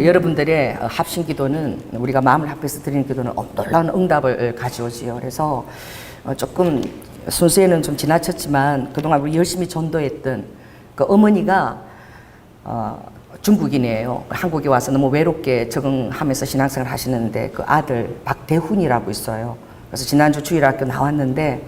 여러분들의 합심 기도는 우리가 마음을 합해서 드리는 기도는 놀라운 응답을 가져오지요. 그래서 조금 순서에는 좀 지나쳤지만 그동안 우리 열심히 전도했던 그 어머니가 중국인이에요. 한국에 와서 너무 외롭게 적응하면서 신앙생활 하시는데 그 아들 박대훈이라고 있어요. 그래서 지난주 주일학교 나왔는데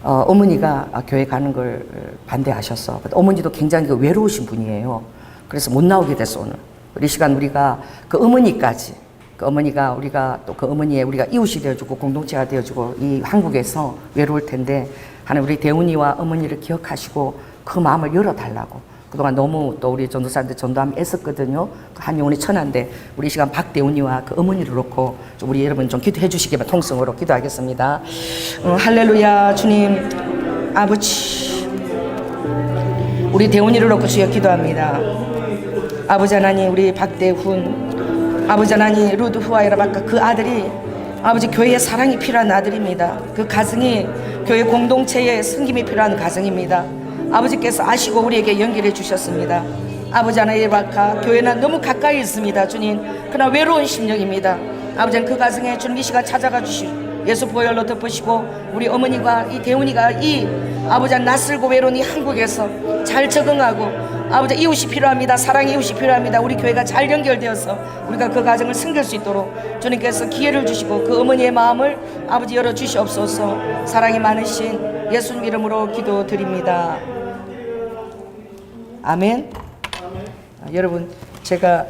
어머니가 교회 가는 걸 반대하셨어. 어머니도 굉장히 외로우신 분이에요. 그래서 못 나오게 됐어 오늘. 이 시간 우리가 그 어머니까지, 그 어머니가 우리가 또 그 어머니의 우리가 이웃이 되어주고 공동체가 되어주고 이 한국에서 외로울 텐데 하나님 우리 대훈이와 어머니를 기억하시고 그 마음을 열어달라고. 그동안 너무 또 우리 전도사한테 전도하면 애썼거든요. 한 영혼이 천한데 우리 이 시간 박대훈이와 그 어머니를 놓고 좀 우리 여러분 좀 기도해 주시기만 통성으로 기도하겠습니다. 할렐루야. 주님 아버지, 우리 대훈이를 놓고 주여 기도합니다. 아버지 하나님, 우리 박대훈 아버지 하나님, 루드 후아이라바카 그 아들이 아버지 교회의 사랑이 필요한 아들입니다. 그 가정이 교회 공동체의 섬김이 필요한 가정입니다. 아버지께서 아시고 우리에게 연결해 주셨습니다. 아버지 하나님, 바카 교회는 너무 가까이 있습니다. 주님, 그러나 외로운 심령입니다. 아버지는 그 가정에 주님 이 시간 찾아가 주시고 예수 보혈로 덮으시고 우리 어머니가 이 대훈이가 이 아버지 낯설고 외로운 이 한국에서 잘 적응하고 아버지 이웃이 필요합니다. 사랑의 이웃이 필요합니다. 우리 교회가 잘 연결되어서 우리가 그 가정을 섬길 수 있도록 주님께서 기회를 주시고 그 어머니의 마음을 아버지 열어 주시옵소서. 사랑이 많으신 예수님 이름으로 기도드립니다. 아멘. 여러분, 제가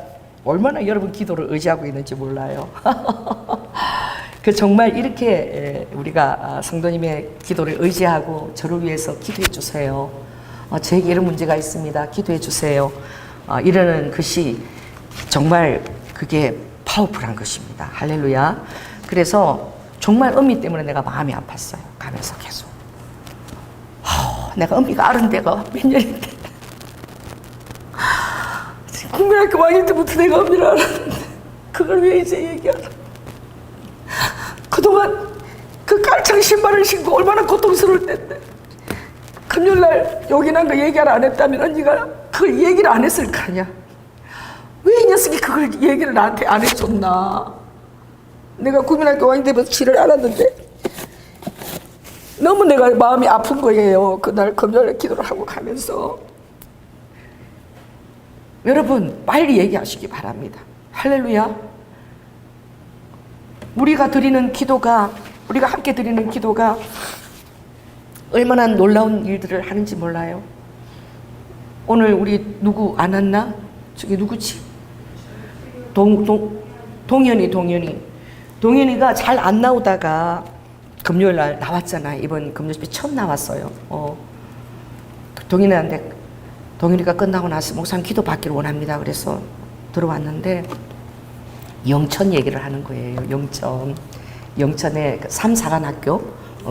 얼마나 여러분 기도를 의지하고 있는지 몰라요. 그 정말 이렇게 우리가 성도님의 기도를 의지하고 저를 위해서 기도해 주세요. 제게 이런 문제가 있습니다. 기도해 주세요. 이러는 것이 정말 그게 파워풀한 것입니다. 할렐루야. 그래서 정말 은미 때문에 내가 마음이 아팠어요. 가면서 계속. 내가 은미가 앓은 데가 몇 년인데. 국민학교 왕일 때부터 내가 은미를 앓았는데 그걸 왜 이제 얘기하나. 그동안 그 깔창 신발을 신고 얼마나 고통스러울 텐데 금요일날 요긴한 거 얘기를 안 했다면 언니가 그걸 얘기를 안 했을 거 아니야. 왜 이 녀석이 그걸 얘기를 나한테 안 해줬나. 내가 국민학교 왕이 되면서 지를 알았는데 너무 내가 마음이 아픈 거예요. 그날 금요일에 기도를 하고 가면서. 여러분 빨리 얘기하시기 바랍니다. 할렐루야. 우리가 드리는 기도가, 우리가 함께 드리는 기도가 얼마나 놀라운 일들을 하는지 몰라요. 오늘 우리 누구 안 왔나? 저기 누구지? 동현이가 잘 안 나오다가 금요일 날 나왔잖아. 이번 금요일 처음 나왔어요. 동현이가 끝나고 나서 목사님 기도 받기를 원합니다. 그래서 들어왔는데 영천 얘기를 하는 거예요. 영천에 3, 4간 학교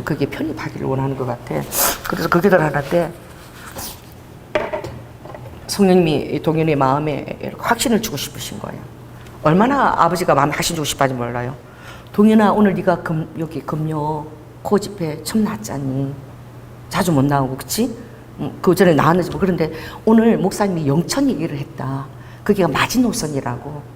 그게 편입하기를 원하는 것 같아. 그래서 그 기도를 하는데 성령님이 동현이의 마음에 확신을 주고 싶으신 거예요. 얼마나 아버지가 마음에 확신 주고 싶은지 몰라요. 동현아, 오늘 네가 여기 금요 코 집회 처음 나왔잖니. 자주 못 나오고 그치? 그 전에 나왔는지 뭐. 그런데 오늘 목사님이 영천 얘기를 했다. 그게 마지노선이라고.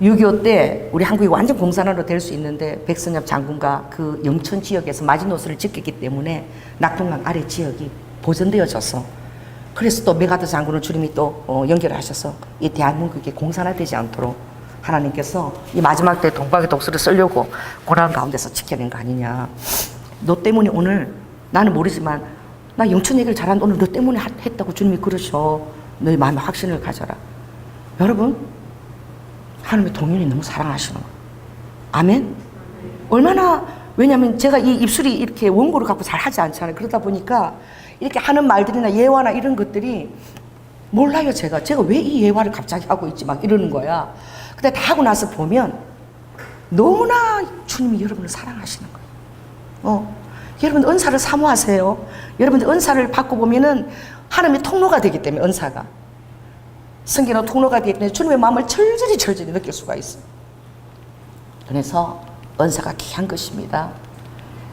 6.25 때 우리 한국이 완전 공산화로 될 수 있는데 백선엽 장군과 그 영천 지역에서 마지노선을 지켰기 때문에 낙동강 아래 지역이 보존되어져서, 그래서 또 메가더 장군을 주님이 또 연결하셔서 이 대한민국이 공산화되지 않도록 하나님께서 이 마지막 때 동방의 독수를 쓰려고 고난 가운데서 지켜낸 거 아니냐. 너 때문에 오늘, 나는 모르지만 나 영천 얘기를 잘하는데 오늘 너 때문에 했다고 주님이 그러셔. 너의 마음에 확신을 가져라. 여러분, 하나님의 동현이 너무 사랑하시는 거예요. 아멘? 얼마나, 왜냐면 제가 이 입술이 이렇게 원고를 갖고 잘 하지 않잖아요. 그러다 보니까 이렇게 하는 말들이나 예화나 이런 것들이 몰라요. 제가 왜 이 예화를 갑자기 하고 있지 막 이러는 거야. 근데 다 하고 나서 보면 너무나 주님이 여러분을 사랑하시는 거예요. 여러분 은사를 사모하세요. 여러분들 은사를 받고 보면은 하나님의 통로가 되기 때문에, 은사가 성경의 통로가 되기 때문에 주님의 마음을 철저히 느낄 수가 있어요. 그래서 은사가 귀한 것입니다.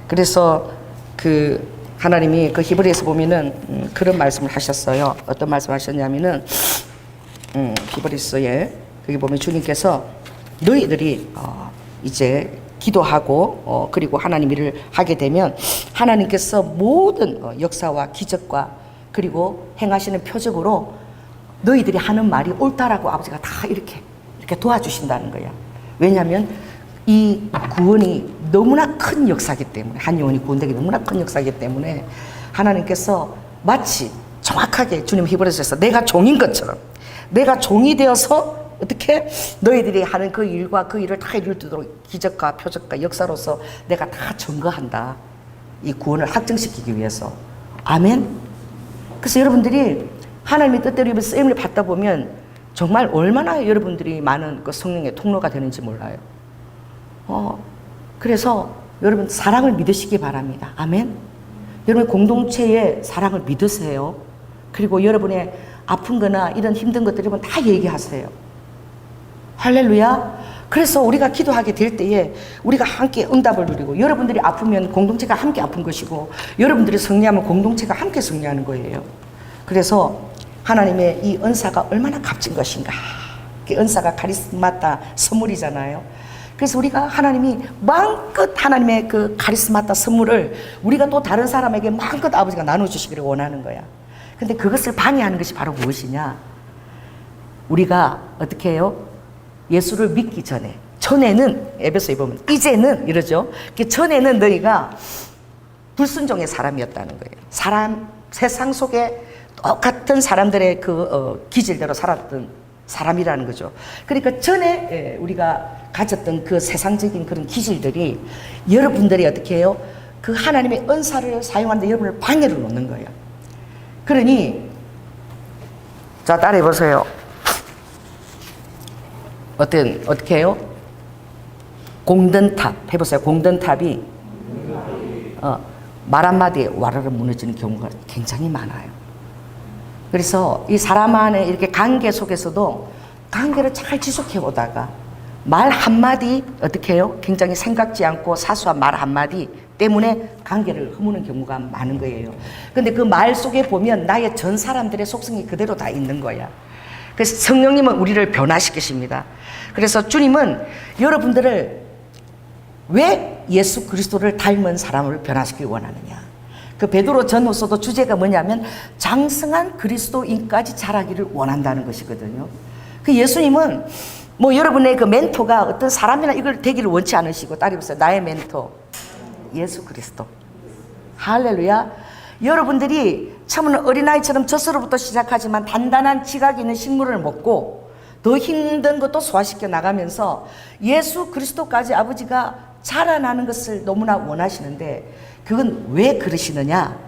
그래서 그 하나님이 그 히브리에서 보면은 그런 말씀을 하셨어요. 어떤 말씀을 하셨냐면은 히브리서에 거기 보면 주님께서 너희들이 이제 기도하고 그리고 하나님 일을 하게 되면 하나님께서 모든 역사와 기적과 그리고 행하시는 표적으로 너희들이 하는 말이 옳다라고 아버지가 다 이렇게 도와주신다는 거야. 왜냐하면 이 구원이 너무나 큰 역사이기 때문에, 한 영혼이 구원되기 너무나 큰 역사이기 때문에 하나님께서 마치 정확하게 주님 히브리서에서 내가 종인 것처럼 내가 종이 되어서 어떻게 너희들이 하는 그 일과 그 일을 다 이루도록 기적과 표적과 역사로서 내가 다 증거한다. 이 구원을 확증시키기 위해서. 아멘. 그래서 여러분들이 하나님의 뜻대로 이번 쓰임을 받다 보면 정말 얼마나 여러분들이 많은 그 성령의 통로가 되는지 몰라요. 그래서 여러분 사랑을 믿으시기 바랍니다. 아멘. 여러분 공동체의 사랑을 믿으세요. 그리고 여러분의 아픈 거나 이런 힘든 것들 여러분 다 얘기하세요. 할렐루야. 그래서 우리가 기도하게 될 때에 우리가 함께 응답을 누리고, 여러분들이 아프면 공동체가 함께 아픈 것이고, 여러분들이 승리하면 공동체가 함께 승리하는 거예요. 그래서 하나님의 이 은사가 얼마나 값진 것인가. 그 은사가 카리스마타 선물이잖아요. 그래서 우리가 하나님이 마음껏 하나님의 그 카리스마타 선물을 우리가 또 다른 사람에게 마음껏 아버지가 나눠주시기를 원하는 거야. 근데 그것을 방해하는 것이 바로 무엇이냐? 우리가 어떻게 해요? 예수를 믿기 전에는 에베소에 보면 이제는 이러죠. 전에는 너희가 불순종의 사람이었다는 거예요. 세상 속에 똑같은 사람들의 그 기질대로 살았던 사람이라는 거죠. 그러니까 전에 우리가 가졌던 그 세상적인 그런 기질들이 여러분들이 어떻게 해요? 그 하나님의 은사를 사용하는데 여러분을 방해를 놓는 거예요. 그러니 자 따라해 보세요. 어떻게 해요? 공든탑 해보세요. 공든탑이 말 한마디에 와르르 무너지는 경우가 굉장히 많아요. 그래서 이 사람 안에 이렇게 관계 속에서도 관계를 잘 지속해 오다가 말 한마디 어떻게 해요? 굉장히 생각지 않고 사소한 말 한마디 때문에 관계를 허무는 경우가 많은 거예요. 근데 그 말 속에 보면 나의 전 사람들의 속성이 그대로 다 있는 거야. 그래서 성령님은 우리를 변화시키십니다. 그래서 주님은 여러분들을 왜 예수 그리스도를 닮은 사람을 변화시키기 원하느냐. 그 베드로 전후서도 주제가 뭐냐면 장성한 그리스도인까지 자라기를 원한다는 것이거든요. 그 예수님은 뭐 여러분의 그 멘토가 어떤 사람이나 이걸 되기를 원치 않으시고, 따라해보세요. 나의 멘토 예수 그리스도. 할렐루야. 여러분들이 처음에는 어린아이처럼 젖으로부터 시작하지만 단단한 지각이 있는 식물을 먹고 더 힘든 것도 소화시켜 나가면서 예수 그리스도까지 아버지가 자라나는 것을 너무나 원하시는데, 그건 왜 그러시느냐?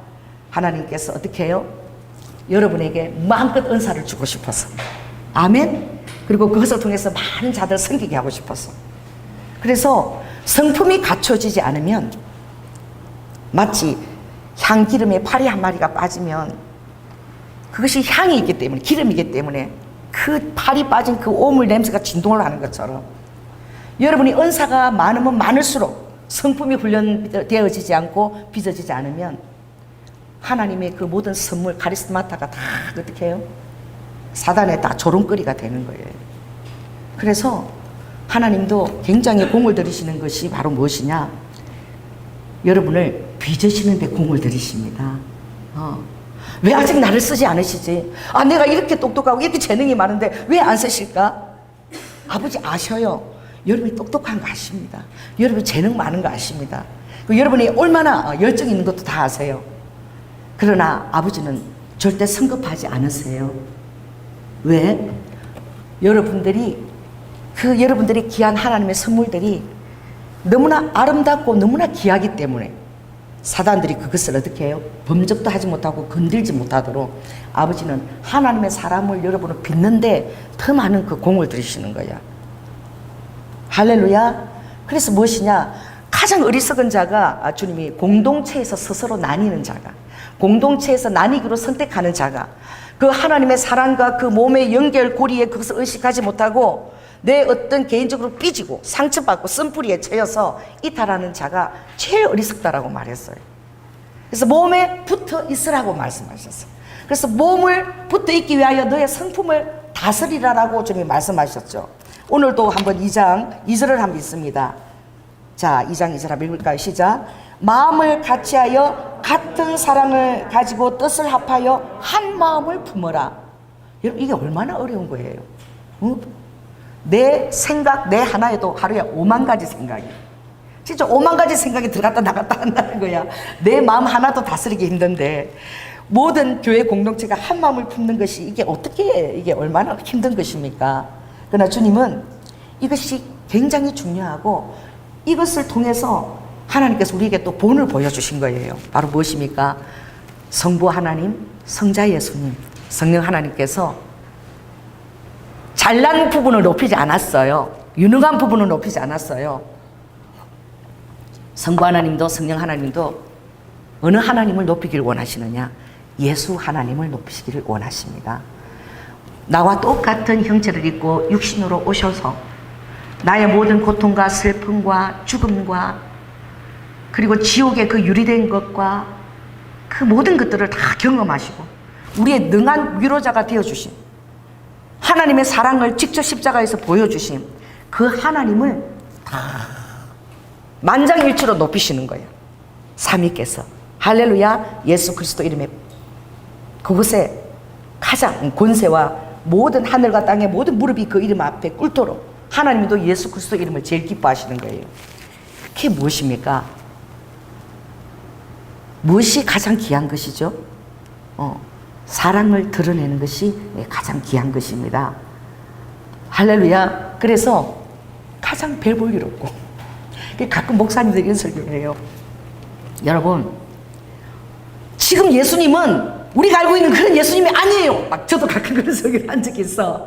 하나님께서 어떻게 해요? 여러분에게 마음껏 은사를 주고 싶어서. 아멘. 그리고 그것을 통해서 많은 자들을 섬기게 하고 싶어서. 그래서 성품이 갖춰지지 않으면 마치 향기름에 파리 한 마리가 빠지면 그것이 향이 있기 때문에, 기름이기 때문에 그 파리 빠진 그 오물 냄새가 진동을 하는 것처럼 여러분이 은사가 많으면 많을수록 성품이 훈련되어지지 않고 빚어지지 않으면 하나님의 그 모든 선물 카리스마타가 다 어떻게 해요? 사단의 다 조롱거리가 되는 거예요. 그래서 하나님도 굉장히 공을 들이시는 것이 바로 무엇이냐? 여러분을 빚으시는 데 공을 들이십니다. 왜 아직 나를 쓰지 않으시지? 내가 이렇게 똑똑하고 이렇게 재능이 많은데 왜 안 쓰실까? 아버지 아셔요. 여러분이 똑똑한 거 아십니다. 여러분이 재능 많은 거 아십니다. 여러분이 얼마나 열정 있는 것도 다 아세요. 그러나 아버지는 절대 성급하지 않으세요. 왜? 여러분들이 귀한 하나님의 선물들이 너무나 아름답고 너무나 귀하기 때문에 사단들이 그것을 어떻게 해요? 범접도 하지 못하고 건들지 못하도록 아버지는 하나님의 사람을 여러분을 빚는데 더 많은 그 공을 들이시는 거야. 할렐루야. 그래서 무엇이냐? 가장 어리석은 자가 주님이 공동체에서 스스로 나뉘는 자가, 공동체에서 나뉘기로 선택하는 자가, 그 하나님의 사랑과 그 몸의 연결고리에 그것을 의식하지 못하고 내 어떤 개인적으로 삐지고 상처받고 쓴뿌리에 채여서 이탈하는 자가 제일 어리석다라고 말했어요. 그래서 몸에 붙어 있으라고 말씀하셨어요. 그래서 몸을 붙어 있기 위하여 너의 성품을 다스리라라고 주님이 말씀하셨죠. 오늘도 한번 2장 2절을 한번 읽습니다. 자, 2장 2절 한번 읽을까요? 시작. 마음을 같이하여 같은 사랑을 가지고 뜻을 합하여 한 마음을 품어라. 여러분, 이게 얼마나 어려운 거예요. 응? 내 생각 내 하나에도 하루에 5만 가지 생각이, 진짜 5만 가지 생각이 들어갔다 나갔다 한다는 거야. 내 마음 하나도 다스리기 힘든데 모든 교회 공동체가 한 마음을 품는 것이 이게 어떻게, 이게 얼마나 힘든 것입니까? 그러나 주님은 이것이 굉장히 중요하고 이것을 통해서 하나님께서 우리에게 또 본을 보여주신 거예요. 바로 무엇입니까? 성부 하나님, 성자 예수님, 성령 하나님께서 잘난 부분을 높이지 않았어요. 유능한 부분을 높이지 않았어요. 성부 하나님도 성령 하나님도 어느 하나님을 높이기를 원하시느냐? 예수 하나님을 높이시기를 원하십니다. 나와 똑같은 형체를 입고 육신으로 오셔서 나의 모든 고통과 슬픔과 죽음과 그리고 지옥의 그 유리된 것과 그 모든 것들을 다 경험하시고 우리의 능한 위로자가 되어주신 하나님의 사랑을 직접 십자가에서 보여주신 그 하나님을 다 만장일치로 높이시는 거예요. 삼위께서. 할렐루야. 예수 그리스도 이름에 그곳에 가장 권세와 모든 하늘과 땅의 모든 무릎이 그 이름 앞에 꿇도록 하나님도 예수 그리스도 이름을 제일 기뻐하시는 거예요. 그게 무엇입니까? 무엇이 가장 귀한 것이죠? 사랑을 드러내는 것이 가장 귀한 것입니다. 할렐루야. 그래서 가장 별 볼 일 없고 가끔 목사님들이 이런 설교를 해요. 여러분, 지금 예수님은 우리가 알고 있는 그런 예수님이 아니에요. 막 저도 가끔 그런 설교를 한 적이 있어.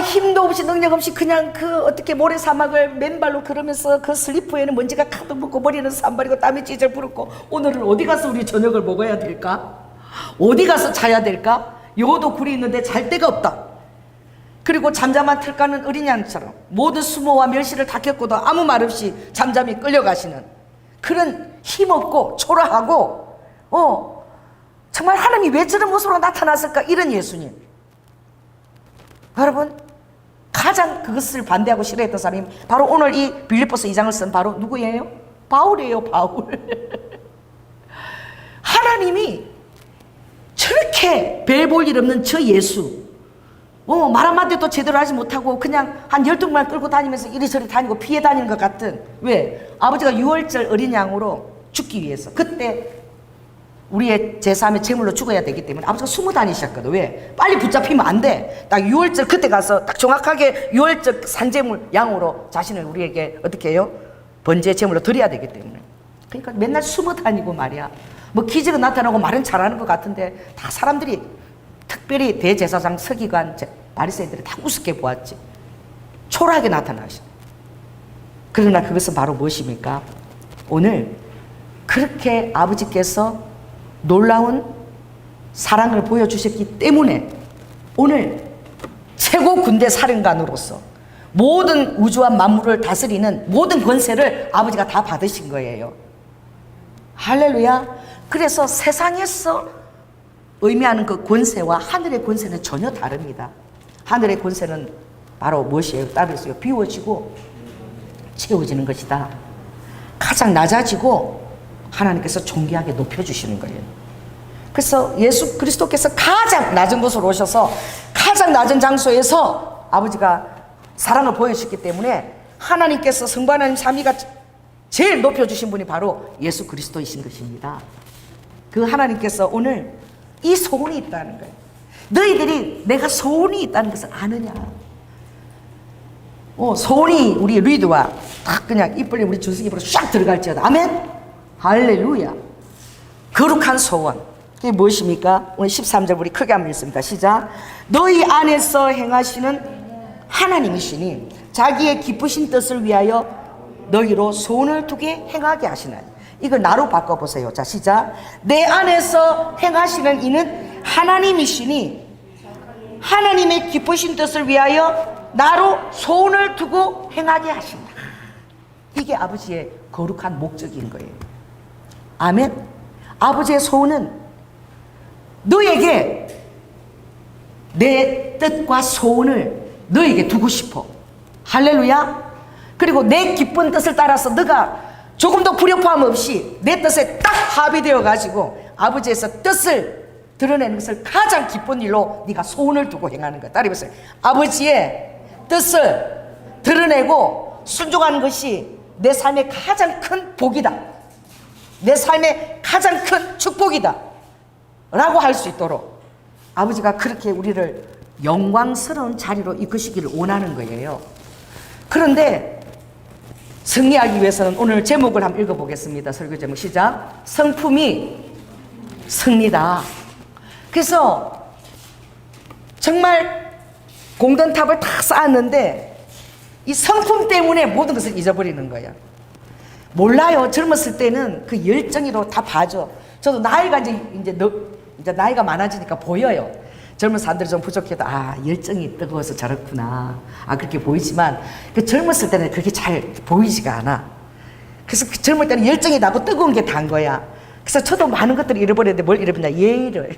힘도 없이 능력 없이 그냥 그 어떻게 모래사막을 맨발로 걸으면서 그 슬리퍼에는 먼지가 가득 묻고 머리는 산발이고 땀이 찌질 부르고 오늘은 어디 가서 우리 저녁을 먹어야 될까? 어디 가서 자야 될까? 요도 굴이 있는데 잘 데가 없다. 그리고 잠잠한 틀까는 어린 양처럼 모든 수모와 멸시를 다 겪고도 아무 말 없이 잠잠히 끌려가시는 그런 힘없고 초라하고 정말 하나님이 왜 저런 모습으로 나타났을까? 이런 예수님. 여러분, 가장 그것을 반대하고 싫어했던 사람이 바로 오늘 이 빌립보서 2장을 쓴 바로 누구예요? 바울이에요. 바울. 하나님이 저렇게 별 볼 일 없는 저 예수, 말 한마디도 제대로 하지 못하고 그냥 한 12명만 끌고 다니면서 이리저리 다니고 피해 다니는 것 같은, 왜? 아버지가 유월절 어린 양으로 죽기 위해서, 그때 우리의 제사함의 제물로 죽어야 되기 때문에 아버지가 숨어 다니셨거든. 왜? 빨리 붙잡히면 안 돼. 딱 유월절 그때 가서 딱 정확하게 유월절 산제물 양으로 자신을 우리에게 어떻게 해요? 번제 제물로 드려야 되기 때문에. 그러니까 맨날 숨어 다니고 말이야. 뭐 기적은 나타나고 말은 잘하는 것 같은데 다 사람들이, 특별히 대제사장 서기관 바리새인들이 다 우습게 보았지. 초라하게 나타나시. 그러나 그것은 바로 무엇입니까? 오늘 그렇게 아버지께서 놀라운 사랑을 보여주셨기 때문에 오늘 최고 군대 사령관으로서 모든 우주와 만물을 다스리는 모든 권세를 아버지가 다 받으신 거예요. 할렐루야. 그래서 세상에서 의미하는 그 권세와 하늘의 권세는 전혀 다릅니다. 하늘의 권세는 바로 무엇이에요? 따르세요. 비워지고 채워지는 것이다. 가장 낮아지고 하나님께서 존귀하게 높여주시는 거예요. 그래서 예수 그리스도께서 가장 낮은 곳으로 오셔서 가장 낮은 장소에서 아버지가 사랑을 보여주셨기 때문에 하나님께서 성부 하나님 삼위가 제일 높여주신 분이 바로 예수 그리스도이신 것입니다. 그 하나님께서 오늘 이 소원이 있다는 거예요. 너희들이 내가 소원이 있다는 것을 아느냐? 소원이 우리 리드와 딱 그냥 입 벌리면 우리 준승 입으로 쫙 들어갈지어다. 아멘? 할렐루야. 거룩한 소원. 그게 무엇입니까? 오늘 13절 우리 크게 한번 읽습니다. 시작. 너희 안에서 행하시는 하나님이시니 자기의 기쁘신 뜻을 위하여 너희로 소원을 두게 행하게 하시나니. 이걸 나로 바꿔보세요. 자, 시작. 내 안에서 행하시는 이는 하나님이시니 하나님의 기쁘신 뜻을 위하여 나로 소원을 두고 행하게 하신다. 이게 아버지의 거룩한 목적인 거예요. 아멘. 아버지의 소원은 너에게 내 뜻과 소원을 너에게 두고 싶어. 할렐루야. 그리고 내 기쁜 뜻을 따라서 너가 조금도 불협화음 없이 내 뜻에 딱 합의되어 가지고 아버지에서 뜻을 드러내는 것을 가장 기쁜 일로 네가 소원을 두고 행하는 거야. 따라해보세요. 아버지의 뜻을 드러내고 순종하는 것이 내 삶의 가장 큰 복이다. 내 삶의 가장 큰 축복이다 라고 할 수 있도록 아버지가 그렇게 우리를 영광스러운 자리로 이끄시기를 원하는 거예요. 그런데 승리하기 위해서는 오늘 제목을 한번 읽어보겠습니다. 설교 제목 시작. 성품이 승리다. 그래서 정말 공든탑을 다 쌓았는데 이 성품 때문에 모든 것을 잊어버리는 거야. 몰라요. 젊었을 때는 그 열정으로 다 봐줘. 저도 나이가 이제 나이가 많아지니까 보여요. 젊은 사람들이 좀 부족해도 열정이 뜨거워서 저렇구나. 그렇게 보이지만 그 젊었을 때는 그렇게 잘 보이지가 않아. 그래서 그 젊을 때는 열정이 나고 뜨거운 게 단 거야. 그래서 저도 많은 것들을 잃어버렸는데 뭘 잃어버렸냐? 예의를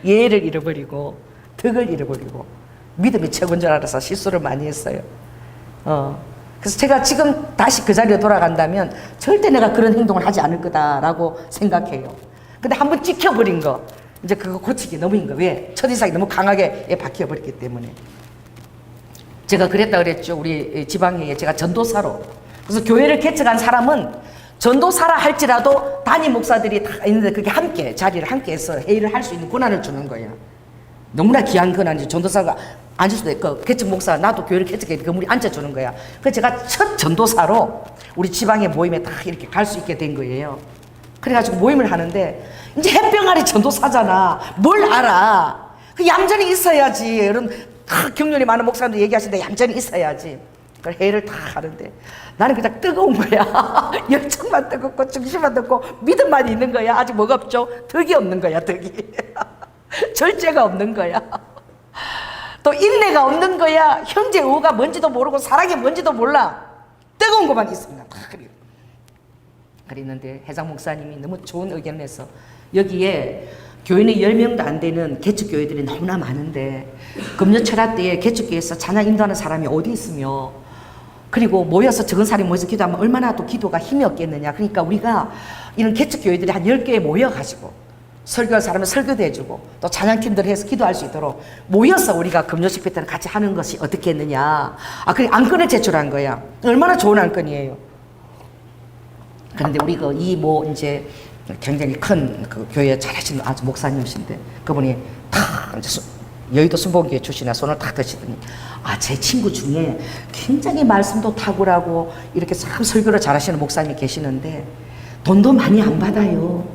예의를 잃어버리고 덕을 잃어버리고 믿음이 최고인 줄 알아서 실수를 많이 했어요. 그래서 제가 지금 다시 그 자리로 돌아간다면 절대 내가 그런 행동을 하지 않을 거다라고 생각해요. 근데 한번 찍혀버린 거 이제 그거 고치기 너무 힘든 거. 왜? 첫인상이 너무 강하게 박혀버렸기 때문에. 제가 그랬다 그랬죠. 우리 지방회에 제가 전도사로. 그래서 교회를 개척한 사람은 전도사라 할지라도 담임 목사들이 다 있는데 그게 함께 자리를 함께 해서 회의를 할 수 있는 권한을 주는 거야. 너무나 귀한 권한이지. 전도사가 앉을 수도 있고 개척 목사 나도 교회를 개척해 그 물이 앉아주는 거야. 그래서 제가 첫 전도사로 우리 지방의 모임에 다 이렇게 갈 수 있게 된 거예요. 그래가지고 모임을 하는데 이제 햇병아리 전도사잖아. 뭘 알아. 그 얌전히 있어야지. 이런 경륜이 많은 목사님도 얘기하시는데 얌전히 있어야지. 그 회의를 다 하는데 나는 그냥 뜨거운 거야. 열정만 뜨겁고 중심만 뜨겁고 믿음만 있는 거야. 아직 뭐가 없죠? 덕이 없는 거야. 덕이. 절제가 없는 거야. 또 인내가 없는 거야. 형제 우가 뭔지도 모르고 사랑이 뭔지도 몰라. 뜨거운 것만 있습니다. 다 그래요. 그랬는데 회장 목사님이 너무 좋은 의견을 해서 여기에 교인의 10명도 안 되는 개척교회들이 너무나 많은데 금요철학 때에 개척교회에서 찬양 인도하는 사람이 어디 있으며 그리고 모여서 적은 사람이 모여서 기도하면 얼마나 또 기도가 힘이 없겠느냐. 그러니까 우리가 이런 개척교회들이 한 10개에 모여가지고 설교할 사람은 설교도 해주고 또 찬양팀들 해서 기도할 수 있도록 모여서 우리가 금요식회 때는 같이 하는 것이 어떻게 했느냐. 그래 안건을 제출한 거야. 얼마나 좋은 안건이에요. 그런데 우리 이제 굉장히 큰 그 교회 잘하시는 아주 목사님이신데 그분이 탁 이제 여의도 순복음교회 출신이라 손을 탁 드시더니 제 친구 중에 굉장히 말씀도 탁월하고 이렇게 참 설교를 잘하시는 목사님이 계시는데 돈도 많이 안 받아요.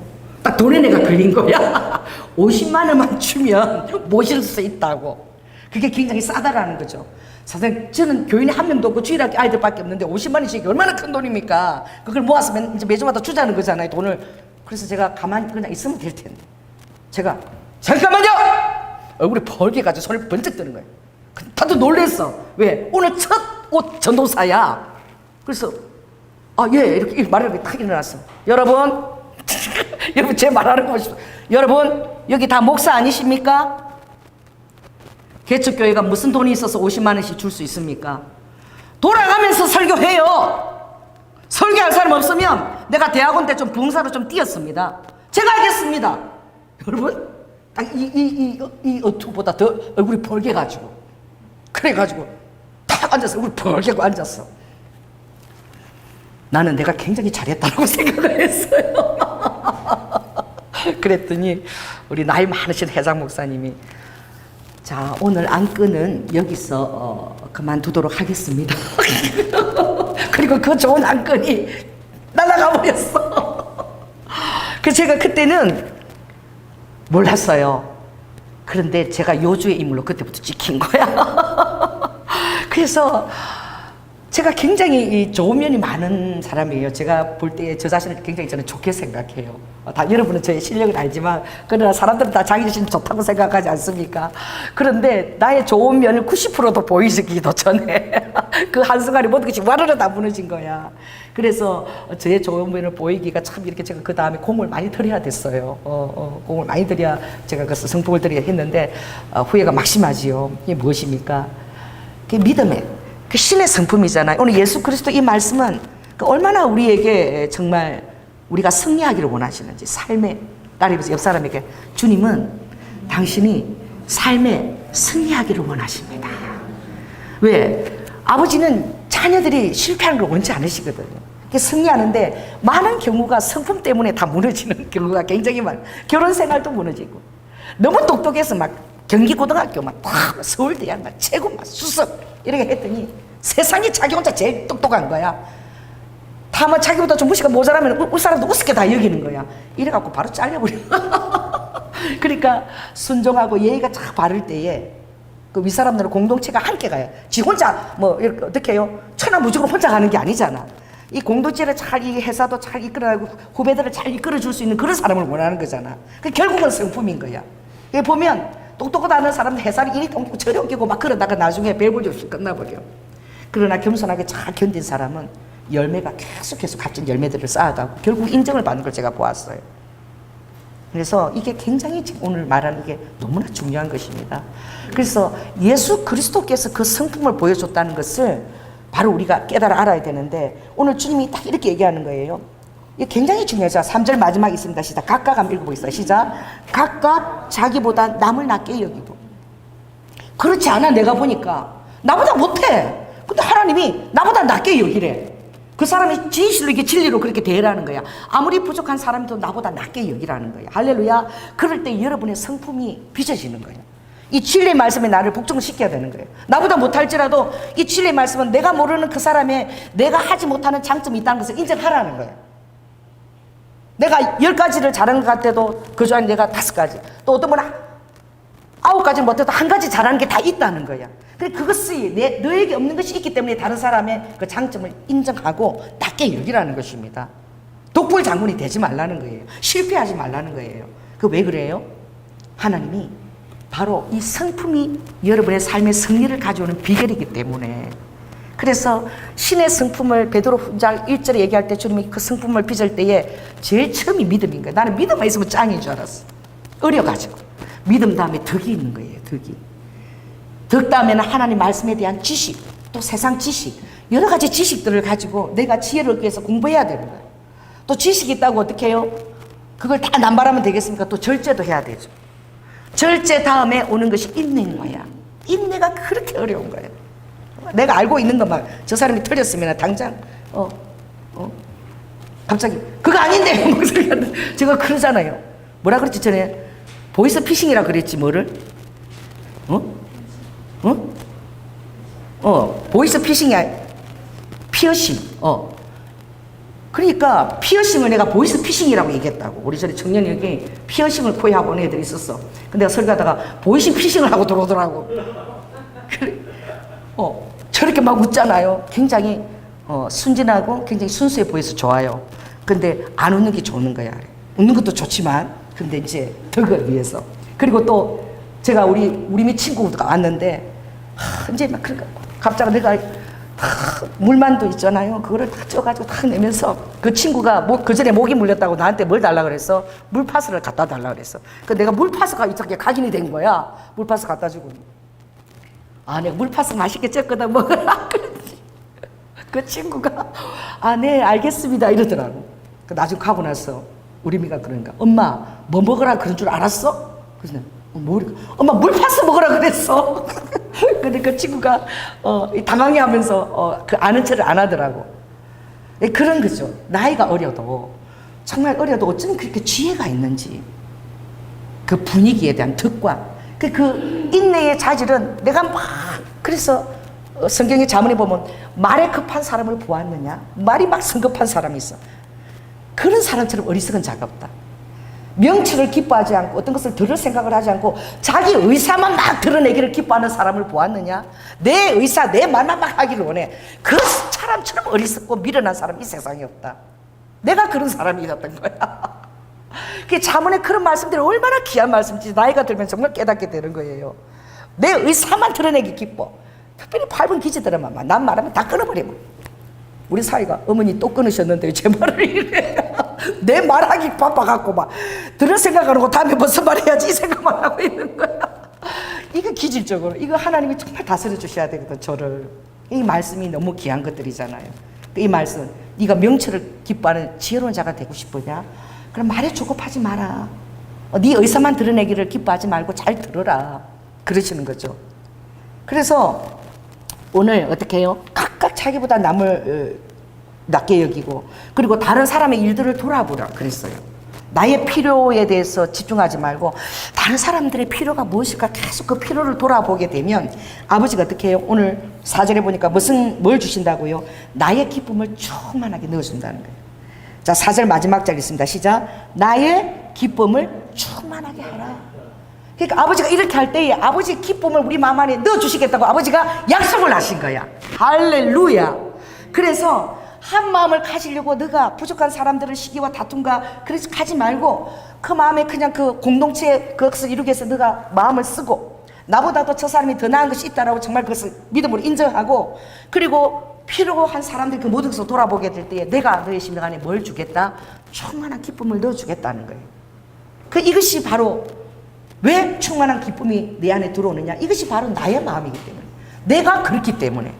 딱 돈에 내가 걸린 거야. 50만 원만 주면 모실 수 있다고. 그게 굉장히 싸다라는 거죠. 사실 저는 교인이 한 명도 없고 주일학교 아이들밖에 없는데 50만 원씩 얼마나 큰 돈입니까? 그걸 모아서 이제 매주마다 주자는 거잖아요, 돈을. 그래서 제가 가만히 그냥 있으면 될 텐데 제가 잠깐만요! 얼굴이 벌게가지고 손을 번쩍 드는 거예요. 다들 놀랬어. 왜? 오늘 첫 옷 전도사야. 그래서 예 이렇게 말을 탁 일어났어. 여러분 여러분 제 말하는 거 보십시오. 여러분 여기 다 목사 아니십니까? 개척교회가 무슨 돈이 있어서 50만 원씩 줄 수 있습니까? 돌아가면서 설교해요. 설교할 사람 없으면 내가 대학원 때 좀 부흥사로 좀 뛰었습니다. 제가 하겠습니다. 여러분 이 어투보다 더 얼굴이 벌게가지고 그래가지고 탁 앉았어. 얼굴이 벌게고 앉았어. 나는 내가 굉장히 잘했다고 생각을 했어요. 그랬더니 우리 나이 많으신 회장 목사님이 자 오늘 안건은 여기서 그만두도록 하겠습니다. 그리고 그 좋은 안건이 날아가 버렸어. 그래서 제가 그때는 몰랐어요. 그런데 제가 요주의 인물로 그때부터 찍힌 거야. 그래서 제가 굉장히 좋은 면이 많은 사람이에요. 제가 볼 때 저 자신을 굉장히 저는 좋게 생각해요. 다 여러분은 저의 실력을 알지만 그러나 사람들은 다 자기 자신 좋다고 생각하지 않습니까? 그런데 나의 좋은 면을 90%도 보이기도 전에 그 한순간에 모든 것이 와르르 다 무너진 거야. 그래서 저의 좋은 면을 보이기가 참 이렇게 제가 그 다음에 공을 많이 들여야 됐어요. 공을 많이 들여야 제가 그 성품을 들여야 했는데 후회가 막심하지요. 이게 무엇입니까? 그게 믿음의 그 신의 성품이잖아요. 오늘 예수 그리스도 이 말씀은 그 얼마나 우리에게 정말 우리가 승리하기를 원하시는지 삶에 따르면서 옆 사람에게 주님은 당신이 삶에 승리하기를 원하십니다. 왜? 아버지는 자녀들이 실패하는 걸 원치 않으시거든요. 승리하는데 많은 경우가 성품 때문에 다 무너지는 경우가 굉장히 많아요. 결혼 생활도 무너지고 너무 똑똑해서 막 경기고등학교 막 서울대학 막 최고 막 수석 이렇게 했더니 세상에 자기 혼자 제일 똑똑한 거야. 다만 자기보다 좀 무시가 모자라면 울 사람도 우습게 다 여기는 거야. 이래갖고 바로 잘려버려. 그러니까 순종하고 예의가 쫙 바를 때에 그 윗사람들은 공동체가 함께 가요. 지 혼자 뭐 이렇게 어떻게 해요? 천하무적으로 혼자 가는 게 아니잖아. 이 공동체를 잘, 이 회사도 잘 이끌어가고 후배들을 잘 이끌어줄 수 있는 그런 사람을 원하는 거잖아. 그 결국은 성품인 거야. 여기 보면 똑똑하다는 사람들 회사를 이리 옮기고 저리 옮기고 막 그러다가 나중에 별볼일 없이 끝나버려. 그러나 겸손하게 잘 견딘 사람은 열매가 계속해서 값진 열매들을 쌓아가고 결국 인정을 받는 걸 제가 보았어요. 그래서 이게 굉장히 오늘 말하는 게 너무나 중요한 것입니다. 그래서 예수 그리스도께서 그 성품을 보여줬다는 것을 바로 우리가 깨달아 알아야 되는데 오늘 주님이 딱 이렇게 얘기하는 거예요. 이게 굉장히 중요하죠. 3절 마지막에 있습니다. 시작. 각각 한번 읽어보겠습니다. 시작. 각각 자기보다 남을 낮게 여기고. 그렇지 않아. 내가 보니까 나보다 못해. 근데 하나님이 나보다 낮게 여기래. 그 사람이 진실로 이게 진리로 그렇게 대하라는 거야. 아무리 부족한 사람도 나보다 낮게 여기라는 거야. 할렐루야. 그럴 때 여러분의 성품이 빚어지는 거예요. 이 진리의 말씀에 나를 복종시켜야 되는 거예요. 나보다 못할지라도 이 진리의 말씀은 내가 모르는 그 사람의 내가 하지 못하는 장점이 있다는 것을 인정하라는 거예요. 내가 10가지를 잘하는 것 같아도 그 중 안에 내가 5가지, 또 어떤 분은 9가지를 못해도 1가지 잘하는 게 다 있다는 거야. 그래, 그것이 너에게 없는 것이 있기 때문에 다른 사람의 그 장점을 인정하고 낮게 여기라는 것입니다. 독불 장군이 되지 말라는 거예요. 실패하지 말라는 거예요. 그 왜 그래요? 하나님이 바로 이 성품이 여러분의 삶의 승리를 가져오는 비결이기 때문에. 그래서 신의 성품을 베드로 후장 1절에 얘기할 때 주님이 그 성품을 빚을 때에 제일 처음이 믿음인 거예요. 나는 믿음만 있으면 짱인 줄 알았어. 어려가지고. 믿음 다음에 덕이 있는 거예요. 덕이. 덕 다음에는 하나님 말씀에 대한 지식, 또 세상 지식, 여러 가지 지식들을 가지고 내가 지혜를 얻기 위해서 공부해야 되는 거예요. 또 지식이 있다고 어떻게 해요? 그걸 다 남발하면 되겠습니까? 또 절제도 해야 되죠. 절제 다음에 오는 것이 인내인 거야. 인내가 그렇게 어려운 거예요. 내가 알고 있는 것만 저 사람이 틀렸으면 당장 갑자기 그거 아닌데 제가 그러잖아요. 뭐라 그랬지 전에 보이스 피싱이라 그랬지 뭐를 보이스 피싱이 아니 피어싱. 그러니까 피어싱을 내가 보이스 피싱이라고 얘기했다고. 우리 전에 청년이 여기 피어싱을 코에 하고 온 애들이 있었어. 근데 내가 설교하다가 보이스 피싱을 하고 들어오더라고. 그래, 저렇게 막 웃잖아요. 굉장히 순진하고 굉장히 순수해 보여서 좋아요. 근데 안 웃는 게 좋은 거야. 웃는 것도 좋지만 근데 이제 덕을 위해서. 그리고 또 제가 우리 밑 친구가 왔는데 이제 막 그러니까 갑자기 내가 물만두 있잖아요. 그거를 다 쪄가지고 다 내면서 그 친구가 그 전에 목이 물렸다고 나한테 뭘 달라 그랬어? 물파스를 갖다 달라 그랬어. 그 내가 물파스가 이렇게 각인이 된 거야. 물파스 갖다 주고. 아, 내가 물파스 맛있게 쪘거든 먹으라 그랬지. 그 친구가 네 알겠습니다 이러더라고. 그 나중에 가고 나서 우리 미가 그러니까 엄마 뭐 먹으라 그런 줄 알았어? 그래서 엄마 물파스 먹으라 그랬어. 근데 그 친구가 당황해하면서 그 아는 척을 안 하더라고. 그런 거죠. 나이가 어려도 정말 어려도 어쩜 그렇게 지혜가 있는지 그 분위기에 대한 덕과 그 인내의 자질은 내가 막 그래서 성경의 자문에 보면 말에 급한 사람을 보았느냐 말이 막 성급한 사람이 있어. 그런 사람처럼 어리석은 자가 없다. 명철을 기뻐하지 않고 어떤 것을 들을 생각을 하지 않고 자기 의사만 막 드러내기를 기뻐하는 사람을 보았느냐. 내 의사 내 말만 막 하기를 원해. 그 사람처럼 어리석고 미련한 사람이 이 세상에 없다. 내가 그런 사람이었던 거야. 그 자문에 그런 말씀들이 얼마나 귀한 말씀인지 나이가 들면 정말 깨닫게 되는 거예요. 내 의사만 드러내기 기뻐. 특별히 밟은 기지들만 난 말하면 다 끊어버리고. 우리 사이가 어머니 또 끊으셨는데 제 말을 이래. 내 말하기 바빠갖고 막 들을 생각하고 다음에 무슨 말 해야지 이 생각만 하고 있는 거야. 이거 기질적으로 이거 하나님이 정말 다스려 주셔야 되거든. 저를. 이 말씀이 너무 귀한 것들이잖아요. 이 말씀, 네가 명철을 기뻐하는 지혜로운 자가 되고 싶으냐? 그럼 말에 조급하지 마라. 네 의사만 드러내기를 기뻐하지 말고 잘 들어라. 그러시는 거죠. 그래서 오늘 어떻게 해요? 각각 자기보다 남을 낮게 여기고, 그리고 다른 사람의 일들을 돌아보라 그랬어요. 나의 필요에 대해서 집중하지 말고 다른 사람들의 필요가 무엇일까 계속 그 필요를 돌아보게 되면 아버지가 어떻게 해요? 오늘 4절에 보니까 뭘 주신다고요? 나의 기쁨을 충만하게 넣어준다는 거예요. 자, 4절 마지막 절 있습니다. 시작. 나의 기쁨을 충만하게 하라. 그러니까 아버지가 이렇게 할 때에 아버지의 기쁨을 우리 마음 안에 넣어주시겠다고 아버지가 약속을 하신 거야. 할렐루야. 그래서 한 마음을 가지려고 너가 부족한 사람들을 시기와 다툼과 그래서 가지 말고 그 마음에 그냥 그 공동체 그것을 이루기 위해서 너가 마음을 쓰고 나보다도 저 사람이 더 나은 것이 있다라고 정말 그것을 믿음으로 인정하고, 그리고 필요한 사람들이 그 모든 것을 돌아보게 될 때에 내가 너의 심령 안에 뭘 주겠다? 충만한 기쁨을 넣어주겠다는 거예요. 이것이 바로 왜 충만한 기쁨이 내 안에 들어오느냐? 이것이 바로 나의 마음이기 때문에, 내가 그렇기 때문에,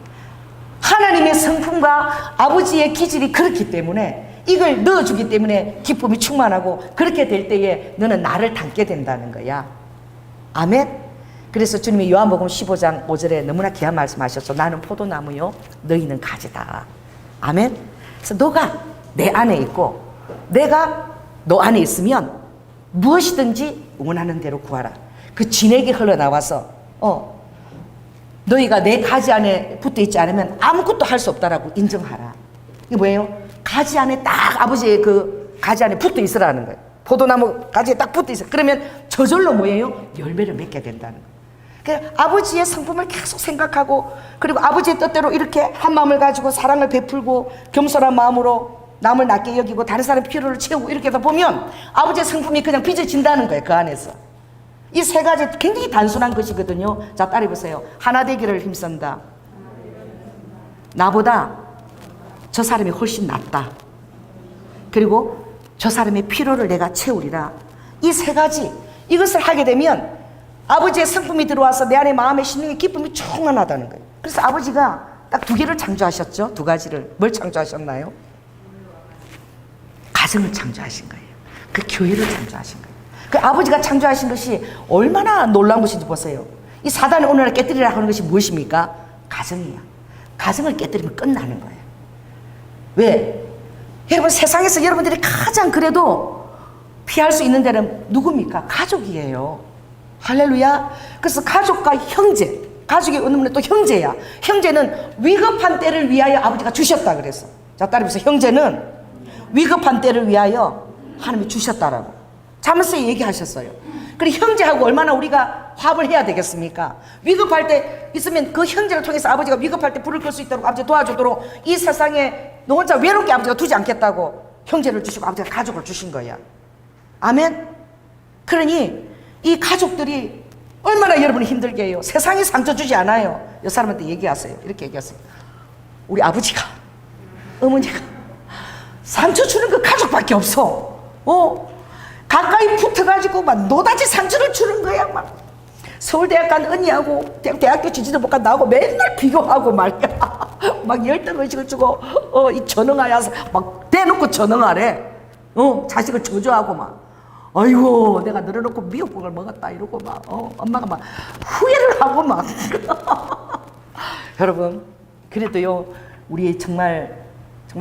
하나님의 성품과 아버지의 기질이 그렇기 때문에 이걸 넣어주기 때문에 기쁨이 충만하고, 그렇게 될 때에 너는 나를 닮게 된다는 거야. 아멘. 그래서 주님이 요한복음 15장 5절에 너무나 귀한 말씀하셨죠. 나는 포도나무요 너희는 가지다. 아멘. 그래서 너가 내 안에 있고 내가 너 안에 있으면 무엇이든지 원하는 대로 구하라. 그 진액이 흘러나와서 너희가 내 가지 안에 붙어 있지 않으면 아무것도 할 수 없다라고 인정하라. 이게 뭐예요? 가지 안에 딱 아버지의 그 가지 안에 붙어 있으라는 거예요. 포도나무 가지에 딱 붙어 있어. 그러면 저절로 뭐예요? 열매를 맺게 된다는 거예요. 그러니까 아버지의 성품을 계속 생각하고, 그리고 아버지의 뜻대로 이렇게 한 마음을 가지고 사랑을 베풀고 겸손한 마음으로 남을 낮게 여기고 다른 사람의 필요를 채우고 이렇게 하다 보면 아버지의 성품이 그냥 빚어진다는 거예요. 그 안에서. 이 세 가지 굉장히 단순한 것이거든요. 자, 따라해보세요. 하나 되기를 힘쓴다. 나보다 저 사람이 훨씬 낫다. 그리고 저 사람의 필요를 내가 채우리라. 이 세 가지, 이것을 하게 되면 아버지의 성품이 들어와서 내 안에 마음의 심령의 기쁨이 충만하다는 거예요. 그래서 아버지가 딱 두 개를 창조하셨죠. 두 가지를. 뭘 창조하셨나요? 가정을 창조하신 거예요. 그 교회를 창조하신 거예요. 그 아버지가 창조하신 것이 얼마나 놀라운 것인지 보세요. 이 사단이 오늘날 깨뜨리라 하는 것이 무엇입니까? 가정이에요. 가정을 깨뜨리면 끝나는 거예요. 왜? 여러분, 세상에서 여러분들이 가장 그래도 피할 수 있는 데는 누굽니까? 가족이에요. 할렐루야. 그래서 가족과 형제, 가족이 어느 분은 또 형제야. 형제는 위급한 때를 위하여 아버지가 주셨다 그래서. 자, 따라해보세요. 형제는 위급한 때를 위하여 하나님이 주셨다라고 자문서에 얘기하셨어요. 그리고 형제하고 얼마나 우리가 화합을 해야 되겠습니까? 위급할 때 있으면 그 형제를 통해서 아버지가 위급할 때 불을 끌 수 있도록 아버지 도와주도록, 이 세상에 너 혼자 외롭게 아버지가 두지 않겠다고 형제를 주시고 아버지가 가족을 주신 거야. 아멘. 그러니 이 가족들이 얼마나 여러분이 힘들게 해요. 세상이 상처 주지 않아요. 이 사람한테 얘기하세요. 이렇게 얘기하세요. 우리 아버지가, 어머니가 상처 주는 그 가족밖에 없어. 가까이 붙어가지고 막 노다지 상처를 주는 거야. 막 서울대학 간 언니하고 대학교 지지도 못 간 나하고 맨날 비교하고 말이야. 막 열등 의식을 주고 이 전응하여서 막 대놓고 전응하래. 자식을 저주하고 막, 아이고 내가 늘어놓고 미역국을 먹었다 이러고 막 엄마가 막 후회를 하고 막. 여러분, 그래도요 우리 정말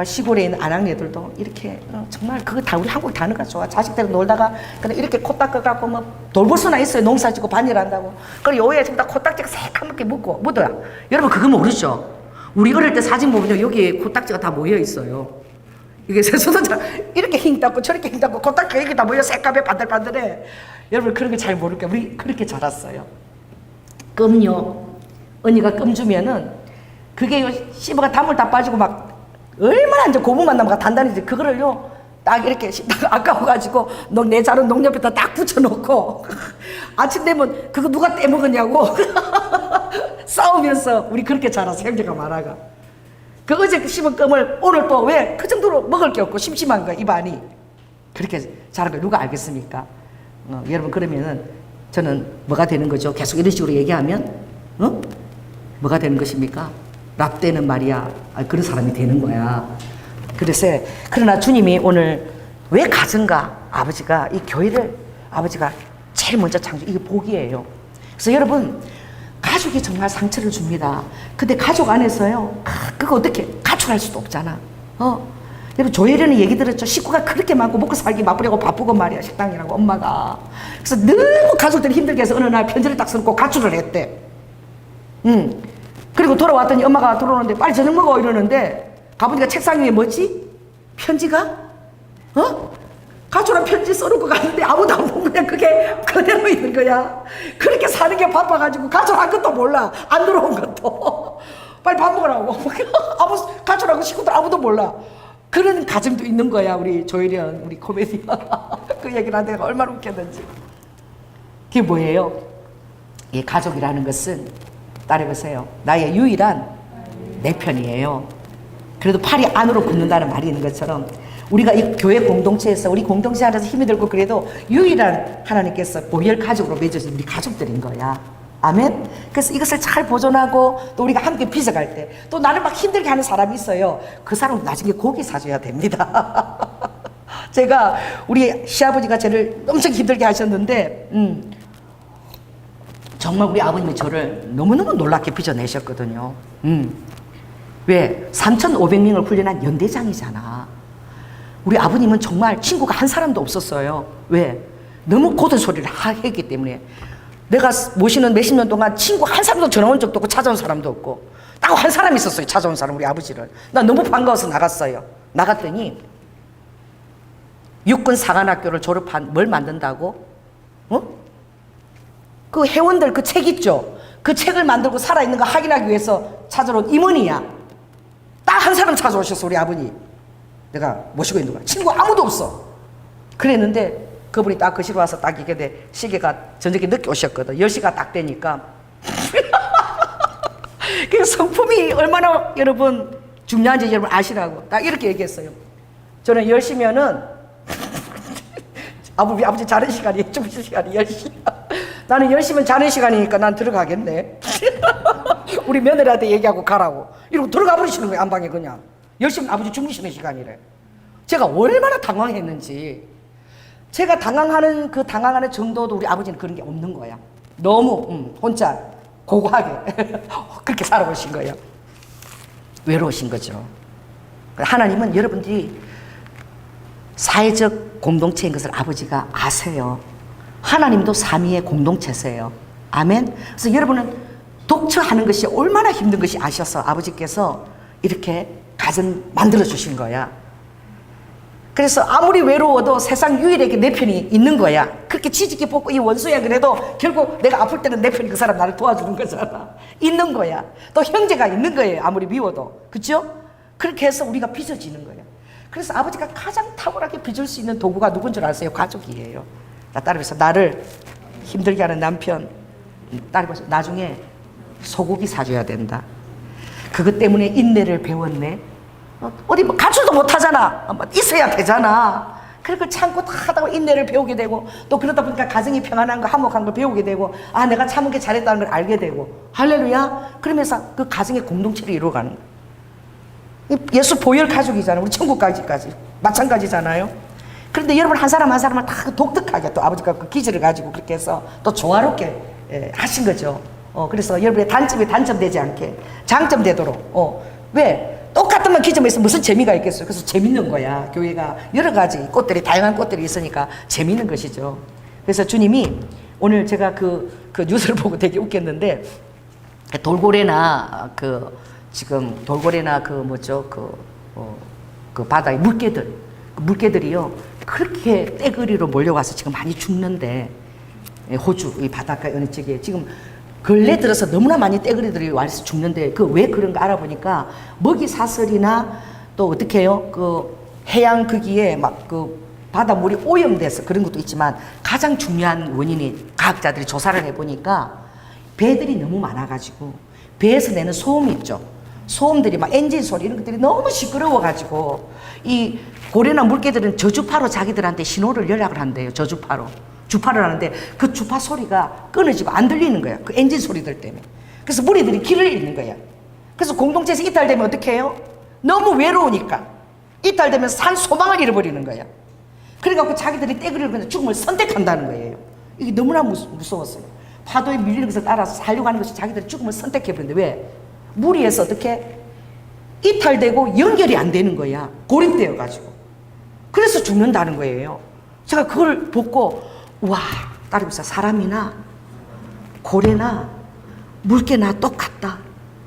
시골에 있는 아낙네들도 이렇게 정말 그거 다 우리 한국 단어가 좋아. 자식들 놀다가 그냥 이렇게 코 닦아갖고 뭐 돌볼 수나 있어요. 농사 짓고 반일한다고. 그리고 요에 지금 다 코딱지가 새까맣게 묻어요. 여러분 그거 모르죠? 우리 어릴 때 사진 보면 여기에 코딱지가 다 모여 있어요. 이게 세수도 이렇게 흰 닦고 저렇게 흰 닦고 코딱지가 이렇게 다 모여 새까맣게 반들반들해. 여러분 그런 거 잘 모를까? 우리 그렇게 자랐어요. 껌요. 언니가 껌 주면은 그게 씹어가 단물 다 빠지고 막 얼마나 이제 고무만 남아가 단단해지. 그거를요 딱 이렇게 식당 아까워가지고 내 자루 농협에다 딱 붙여놓고 아침 되면 그거 누가 떼먹었냐고 싸우면서 우리 그렇게 자라서 형제가 많아가. 그 어제 심은 껌을 오늘 또 왜 그 정도로 먹을 게 없고 심심한 거 입안이 그렇게 자란 걸 누가 알겠습니까? 여러분 그러면은 저는 뭐가 되는 거죠? 계속 이런 식으로 얘기하면 뭐가 되는 것입니까? 랍되는 말이야. 그런 사람이 되는 거야. 그래서 그러나 주님이 오늘 왜 가정과 아버지가 이 교회를 아버지가 제일 먼저 창조 이게 복이에요. 그래서 여러분 가족이 정말 상처를 줍니다. 근데 가족 안에서요 그거 어떻게 가출할 수도 없잖아. 여러분 조혜련이 얘기 들었죠. 식구가 그렇게 많고 먹고 살기 바쁘려고 바쁘고 말이야 식당이라고 엄마가. 그래서 너무 가족들이 힘들게 해서 어느 날 편지를 딱 써놓고 가출을 했대. 그리고 돌아왔더니 엄마가 들어오는데 빨리 저녁 먹어 이러는데 가보니까 책상 위에 뭐지? 편지가? 가출한 편지 써놓고 갔는데 아무도 안 본 거야. 그게 그대로 있는 거야. 그렇게 사는 게 바빠가지고 가출한 것도 몰라. 안 들어온 것도. 빨리 밥 먹으라고. 가출하고 식구들 아무도 몰라. 그런 가정도 있는 거야. 우리 조혜련, 우리 코미디언. 그 얘기를 한 내가 얼마나 웃겼는지. 그게 뭐예요? 이 가족이라는 것은 따라해보세요. 나의 유일한 내 편이에요. 그래도 팔이 안으로 굽는다는 말이 있는 것처럼 우리가 이 교회 공동체에서 우리 공동체 안에서 힘이 들고 그래도 유일한 하나님께서 보혈 가족으로 맺어진 우리 가족들인 거야. 아멘. 그래서 이것을 잘 보존하고 또 우리가 함께 빚어갈 때 또 나를 막 힘들게 하는 사람이 있어요. 그 사람 나중에 고기 사줘야 됩니다. 제가 우리 시아버지가 저를 엄청 힘들게 하셨는데 정말 우리 아버님이 저를 너무너무 놀랍게 빚어내셨거든요. 왜? 3,500명을 훈련한 연대장이잖아. 우리 아버님은 정말 친구가 한 사람도 없었어요. 왜? 너무 고든 소리를 했기 때문에. 내가 모시는 몇십 년 동안 친구 한 사람도 전화 온 적도 없고 찾아온 사람도 없고 딱 한 사람 있었어요. 찾아온 사람, 우리 아버지를. 나 너무 반가워서 나갔어요. 나갔더니 육군 사관학교를 졸업한 뭘 만든다고? 그 회원들 그 책 있죠? 그 책을 만들고 살아있는 거 확인하기 위해서 찾아온 임원이야. 딱 한 사람 찾아오셨어, 우리 아버님. 내가 모시고 있는 거야. 친구 아무도 없어. 그랬는데 그분이 딱 거실 와서 딱 이게 돼. 시계가 저녁에 늦게 오셨거든. 10시가 딱 되니까. 그 성품이 얼마나 여러분 중요한지 여러분 아시라고. 딱 이렇게 얘기했어요. 저는 10시면은 아버지 자는 시간이 주무실 시간이 10시야. 나는 10시면 자는 시간이니까 난 들어가겠네. 우리 며느리한테 얘기하고 가라고. 이러고 들어가 버리시는 거예요. 안방에 그냥. 10시면 아버지 주무시는 시간이래. 제가 얼마나 당황했는지. 제가 당황하는 정도도 우리 아버지는 그런 게 없는 거야. 너무 혼자 고고하게 그렇게 살아오신 거예요. 외로우신 거죠. 하나님은 여러분들이 사회적 공동체인 것을 아버지가 아세요. 하나님도 삼위의 공동체세요. 아멘. 그래서 여러분은 독처하는 것이 얼마나 힘든 것이 아셔서 아버지께서 이렇게 가정 만들어 주신 거야. 그래서 아무리 외로워도 세상 유일하게 내 편이 있는 거야. 그렇게 지지게 뽑고 이 원수야 그래도 결국 내가 아플 때는 내 편이 그 사람 나를 도와주는 거잖아. 있는 거야. 또 형제가 있는 거예요. 아무리 미워도. 그렇죠? 그렇게 해서 우리가 빚어지는 거야. 그래서 아버지가 가장 탁월하게 빚을 수 있는 도구가 누군 줄 아세요? 가족이에요. 나 따라해서 나를 힘들게 하는 남편 따라해서 나중에 소고기 사줘야 된다. 그것 때문에 인내를 배웠네. 어디 뭐 가출도 못하잖아. 있어야 되잖아. 그걸 참고 다 하다가 인내를 배우게 되고 또 그러다 보니까 가정이 평안한 거 화목한 걸 배우게 되고 아 내가 참은 게 잘했다는 걸 알게 되고 할렐루야. 그러면서 그 가정의 공동체를 이루어가는 거예요. 예수 보혈 가족이잖아요. 우리 천국까지까지 마찬가지잖아요. 그런데 여러분 한 사람 한 사람을 다 독특하게 또 아버지가 그 기질을 가지고 그렇게 해서 또 조화롭게 하신 거죠. 그래서 여러분의 단점이 단점되지 않게 장점되도록 왜? 똑같은 기점에서 무슨 재미가 있겠어요. 그래서 재밌는 거야. 교회가 여러 가지 꽃들이 다양한 꽃들이 있으니까 재밌는 것이죠. 그래서 주님이 오늘 제가 그 뉴스를 보고 되게 웃겼는데 돌고래나 지금 돌고래나 그 바다의 물개들이요 그렇게 떼거리로 몰려와서 지금 많이 죽는데 호주 이 바닷가 어느 쪽에 지금 근래 들어서 너무나 많이 떼거리들이 와서 죽는데 왜 그런가 알아보니까 먹이 사슬이나 또 어떻게 해요? 그 해양 거기에 막 그 바닷물이 오염돼서 그런 것도 있지만 가장 중요한 원인이 과학자들이 조사를 해보니까 배들이 너무 많아가지고 배에서 내는 소음 있죠. 소음들이 막 엔진 소리 이런 것들이 너무 시끄러워가지고 이 고래나 물개들은 저주파로 자기들한테 신호를 연락을 한대요. 저주파로. 주파를 하는데 그 주파 소리가 끊어지고 안 들리는 거야. 그 엔진 소리들 때문에. 그래서 무리들이 길을 잃는 거야. 그래서 공동체에서 이탈되면 어떻게 해요? 너무 외로우니까 이탈되면 산 소망을 잃어버리는 거야. 그래갖고 자기들이 떼그리를 그냥 죽음을 선택한다는 거예요. 이게 너무나 무서웠어요. 파도에 밀리는 것을 따라서 살려고 하는 것이 자기들이 죽음을 선택해버리는데 왜? 무리에서 어떻게 이탈되고 연결이 안 되는 거야. 고립되어가지고. 그래서 죽는다는 거예요. 제가 그걸 보고 와, 따르면서 사람이나 고래나 물개나 똑같다.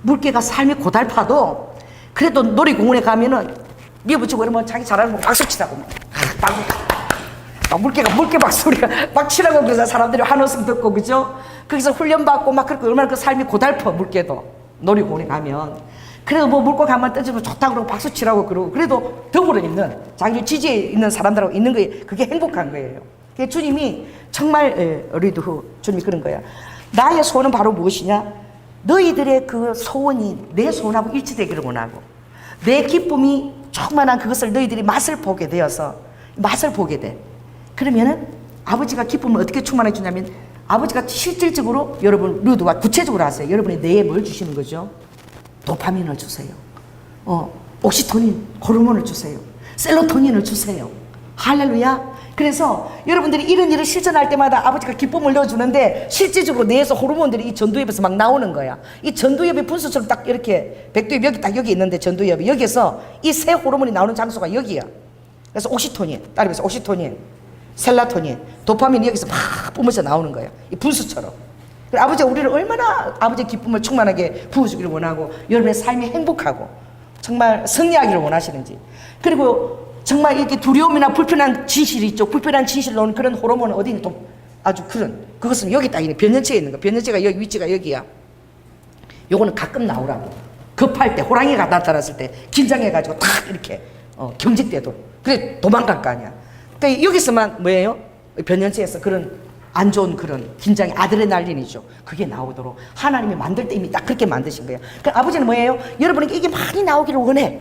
물개가 삶이 고달파도 그래도 놀이공원에 가면은 밀어붙이고 그러면 자기 잘하는 거 박수 치라고 막 물개 박수리가 막 치라고 그래서 사람들이 환호성 듣고 그죠? 거기서 훈련받고 막 그렇게 얼마나 그 삶이 고달파 물개도 놀이공원에 가면 그래도 뭐 물고기 한번 던지면 좋다고 그러고 박수 치라고 그러고 그래도 더불어 있는 자기 지지에 있는 사람들하고 있는 게 그게 행복한 거예요. 그게 주님이 정말 어리도 주님이 그런 거야. 나의 소원은 바로 무엇이냐? 너희들의 그 소원이 내 소원하고 일치되기를 원하고 내 기쁨이 충만한 그것을 너희들이 맛을 보게 되어서 맛을 보게 돼. 그러면은 아버지가 기쁨을 어떻게 충만해 주냐면 아버지가 실질적으로 여러분 루드와 구체적으로 하세요. 여러분의 뇌에 뭘 주시는 거죠? 도파민을 주세요. 옥시토닌 호르몬을 주세요. 셀로토닌을 주세요. 할렐루야. 그래서 여러분들이 이런 일을 실천할 때마다 아버지가 기쁨을 넣어주는데 실질적으로 뇌에서 호르몬들이 이 전두엽에서 막 나오는 거야. 이 전두엽의 분수처럼 딱 이렇게 백두엽 여기 딱 여기 있는데 전두엽이 여기서 이 세 호르몬이 나오는 장소가 여기야. 그래서 옥시토닌 따르면서 옥시토닌, 셀라토닌, 도파민이 여기서 막 뿜어져 나오는 거야. 이 분수처럼. 아버지가 우리를 얼마나 아버지의 기쁨을 충만하게 부어주기를 원하고 여러분의 삶이 행복하고 정말 승리하기를 원하시는지. 그리고 정말 이렇게 두려움이나 불편한 진실이 있죠. 불편한 진실로 오는 그런 호르몬은 어디 있는 또 아주 그것은 여기 딱 있는 변연체에 있는 거. 변연체가 여기 위치가 여기야. 요거는 가끔 나오라고. 급할 때 호랑이가 나타났을 때 긴장해가지고 탁 이렇게 경직돼도 그래 도망갈 거 아니야. 그러니까 여기서만 뭐예요? 변연체에서 그런 안 좋은 그런 긴장의 아드레날린이죠. 그게 나오도록 하나님이 만들 때 이미 딱 그렇게 만드신 거예요. 그러니까 아버지는 뭐예요? 여러분에게 이게 많이 나오기를 원해.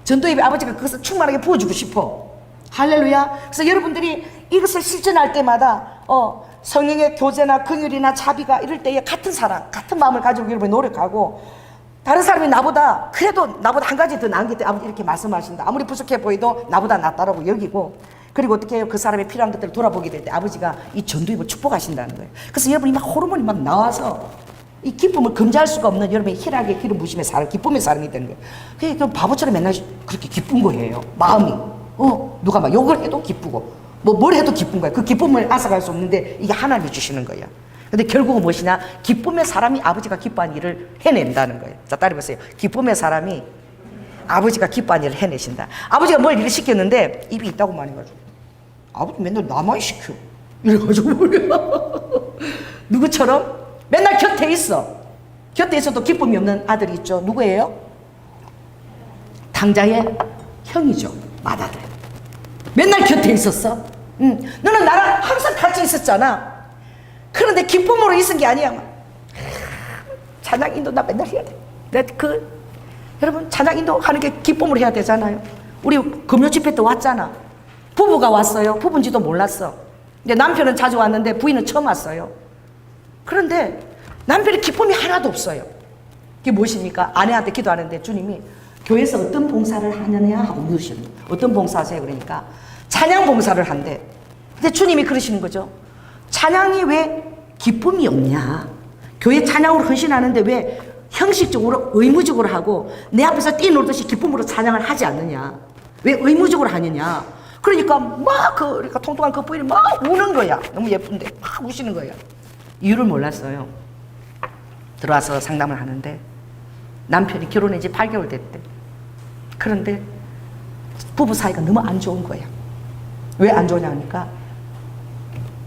전도엽에 아버지가 그것을 충만하게 부어주고 싶어. 할렐루야. 그래서 여러분들이 이것을 실천할 때마다 성령의 교제나 긍휼이나 자비가 이럴 때에 같은 사랑, 같은 마음을 가지고 여러분이 노력하고 다른 사람이 그래도 나보다 한 가지 더 나은 게 아버지 이렇게 말씀하신다. 아무리 부족해 보이도 나보다 낫다라고 여기고 그리고 어떻게 해요? 그 사람의 필요한 것들을 돌아보게 될 때 아버지가 이 전도입을 축복하신다는 거예요. 그래서 여러분이 막 호르몬이 막 나와서 이 기쁨을 금지할 수가 없는 여러분의 희락의 기름 부심의 사람, 기쁨의 사람이 되는 거예요. 그러니까 바보처럼 맨날 그렇게 기쁜 거예요. 마음이. 누가 막 욕을 해도 기쁘고 뭘 해도 기쁜 거예요. 그 기쁨을 앗아갈 수 없는데 이게 하나님이 주시는 거예요. 근데 결국은 무엇이냐? 기쁨의 사람이 아버지가 기뻐한 일을 해낸다는 거예요. 자, 따라해보세요. 기쁨의 사람이 아버지가 기뻐한 일을 해내신다. 아버지가 뭘 일을 시켰는데 입이 있다고 말해가지고 아버지 맨날 나만 시켜. 이래가지고 누구처럼? 맨날 곁에 있어. 곁에 있어도 기쁨이 없는 아들이 있죠. 누구예요? 당자의 형이죠. 맏아들. 맨날 곁에 있었어. 너는 나랑 항상 같이 있었잖아. 그런데 기쁨으로 있은 게 아니야. 찬양인도 나 맨날 해야 돼. 여러분 찬양인도 하는 게 기쁨으로 해야 되잖아요. 우리 금요 집회 때 왔잖아. 부부가 왔어요. 부부인지도 몰랐어. 근데 남편은 자주 왔는데 부인은 처음 왔어요. 그런데 남편의 기쁨이 하나도 없어요. 그게 무엇입니까? 아내한테 기도하는데 주님이 교회에서 어떤 봉사를 하느냐 하고 물으시는 거예요. 어떤 봉사하세요? 그러니까 찬양 봉사를 한대. 근데 주님이 그러시는 거죠. 찬양이 왜 기쁨이 없냐? 교회 찬양으로 헌신하는데 왜 형식적으로 의무적으로 하고 내 앞에서 뛰놀듯이 기쁨으로 찬양을 하지 않느냐? 왜 의무적으로 하느냐? 그러니까 그러니까 통통한 그 부인이 막 우는 거야. 너무 예쁜데 막 우시는 거야. 이유를 몰랐어요. 들어와서 상담을 하는데 남편이 결혼한 지 8개월 됐대. 그런데 부부 사이가 너무 안 좋은 거야. 왜 안 좋냐 하니까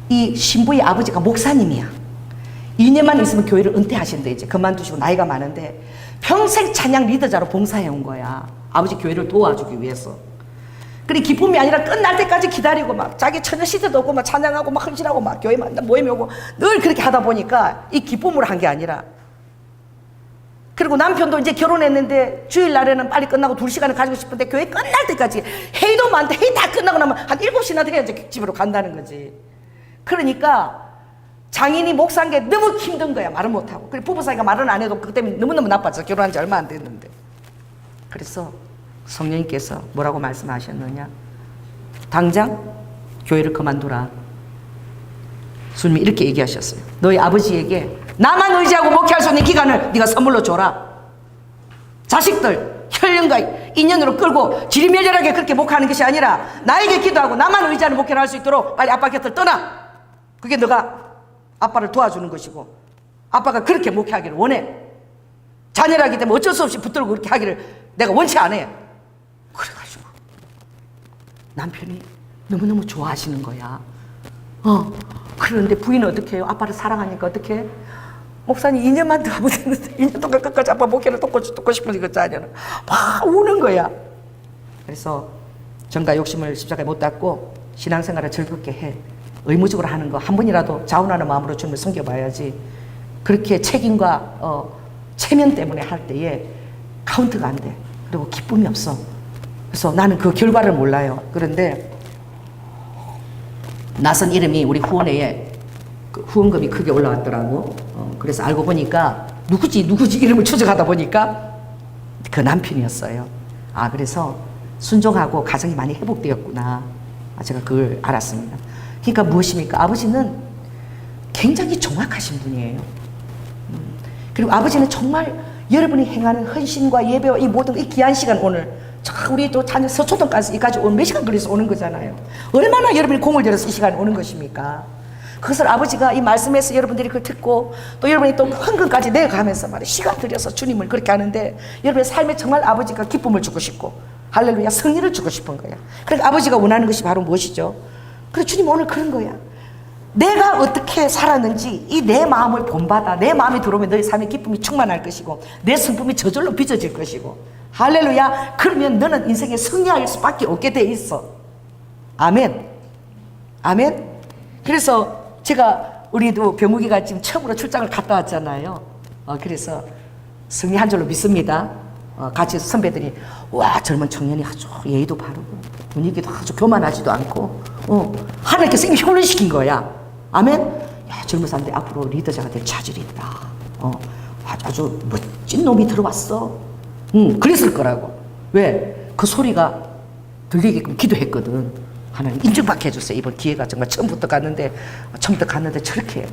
이 신부의 아버지가 목사님이야. 2년만 있으면 교회를 은퇴하신대. 이제 그만두시고 나이가 많은데 평생 찬양 리더자로 봉사해 온 거야. 아버지 교회를 도와주기 위해서. 그리 기쁨이 아니라 끝날 때까지 기다리고 막 자기 처녀 시대도 없고 막 찬양하고 막 헌신하고 막 교회 모임에 오고 늘 그렇게 하다 보니까 이 기쁨으로 한 게 아니라, 그리고 남편도 이제 결혼했는데 주일날에는 빨리 끝나고 2시간을 가지고 싶은데 교회 끝날 때까지 회의도 많은데 회의 다 끝나고 나면 한 7시나 돼야 이제 집으로 간다는 거지. 그러니까 장인이 목사인 게 너무 힘든 거야. 말을 못하고. 그리고 부부 사이가 말은 안 해도 그것 때문에 너무너무 나빠져. 결혼한 지 얼마 안 됐는데. 그래서 성령님께서 뭐라고 말씀하셨느냐, 당장 교회를 그만두라. 주님이 이렇게 얘기하셨어요. 너희 아버지에게 나만 의지하고 목회할 수 있는 기간을 네가 선물로 줘라. 자식들 혈연과 인연으로 끌고 지리멸렬하게 그렇게 목회하는 것이 아니라 나에게 기도하고 나만 의지하는 목회를 할 수 있도록 빨리 아빠 곁을 떠나. 그게 너가 아빠를 도와주는 것이고, 아빠가 그렇게 목회하기를 원해. 자녀라기 때문에 어쩔 수 없이 붙들고 그렇게 하기를 내가 원치 않아. 그래가지고 남편이 너무너무 좋아하시는 거야. 그런데 부인은 어떻게 해요? 아빠를 사랑하니까 어떻게 해? 목사님 2년만 더 하면 되는데 2년 동안 끝까지 아빠 목회를 돕고 싶은 그 자녀는 막 우는 거야. 그래서 정과 욕심을 십자가에 못 닫고 신앙생활을 즐겁게 해. 의무적으로 하는 거 한 번이라도 자원하는 마음으로 주님을 섬겨봐야지. 그렇게 책임과 체면 때문에 할 때에 카운트가 안 돼. 그리고 기쁨이 없어. 그래서 나는 그 결과를 몰라요. 그런데 낯선 이름이 우리 후원회에 그 후원금이 크게 올라왔더라고. 그래서 알고 보니까 누구지 이름을 추적하다 보니까 그 남편이었어요. 그래서 순종하고 가정이 많이 회복되었구나. 제가 그걸 알았습니다. 그러니까 무엇입니까? 아버지는 굉장히 정확하신 분이에요. 그리고 아버지는 정말 여러분이 행하는 헌신과 예배와 이 모든 이 귀한 시간, 오늘 우리 또 자녀 서초동까지 이까지 오는 몇 시간 걸려서 오는 거잖아요. 얼마나 여러분이 공을 들여서 이 시간에 오는 것입니까? 그것을 아버지가 이 말씀에서 여러분들이 그걸 듣고 또 여러분이 또 헌금까지 내어가면서 말이야 시간 들여서 주님을 그렇게 하는데, 여러분의 삶에 정말 아버지가 기쁨을 주고 싶고 할렐루야 승리를 주고 싶은 거야. 그러니까 아버지가 원하는 것이 바로 무엇이죠? 그래, 주님 오늘 그런 거야. 내가 어떻게 살았는지 이 내 마음을 본받아. 내 마음이 들어오면 너의 삶의 기쁨이 충만할 것이고 내 성품이 저절로 빚어질 것이고, 할렐루야. 그러면 너는 인생에 승리할 수밖에 없게 돼 있어. 아멘. 아멘. 그래서 제가 우리도 병욱이가 지금 처음으로 출장을 갔다 왔잖아요. 그래서 승리한 줄로 믿습니다. 같이 선배들이 와 젊은 청년이 아주 예의도 바르고 분위기도 아주 교만하지도 않고 하나님께서 이미 훈련시킨 거야. 아멘. 야, 젊은 사람들이 앞으로 리더자가 될 자질이 있다. 아주 멋진 놈이 들어왔어. 그랬을 거라고. 왜? 그 소리가 들리게끔 기도했거든. 하나님 인정받게 해주세요. 이번 기회가 정말 처음부터 갔는데 저렇게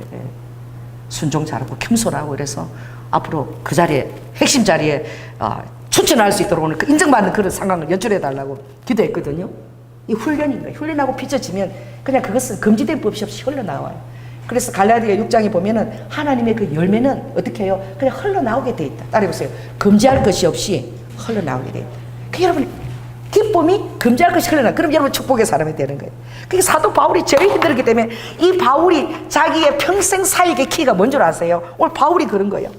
순종 잘하고 겸손하고 그래서 앞으로 그 자리에 핵심 자리에 추천할 수 있도록 오늘 그 인정받는 그런 상황을 연출해 달라고 기도했거든요. 이 훈련인 거예요. 훈련하고 빚어지면 그냥 그것은 금지된 법이 없이 흘러나와요. 그래서 갈라디아 6장에 보면은 하나님의 그 열매는 어떻게 해요? 그냥 흘러나오게 돼 있다. 따라해보세요. 금지할 것이 없이 흘러나오게 돼 있다. 그 여러분 기쁨이 금지할 것이 흘러나. 그럼 여러분 축복의 사람이 되는 거예요. 그게 사도 바울이 제일 힘들었기 때문에 이 바울이 자기의 평생 사역의 키가 뭔 줄 아세요? 오늘 바울이 그런 거예요.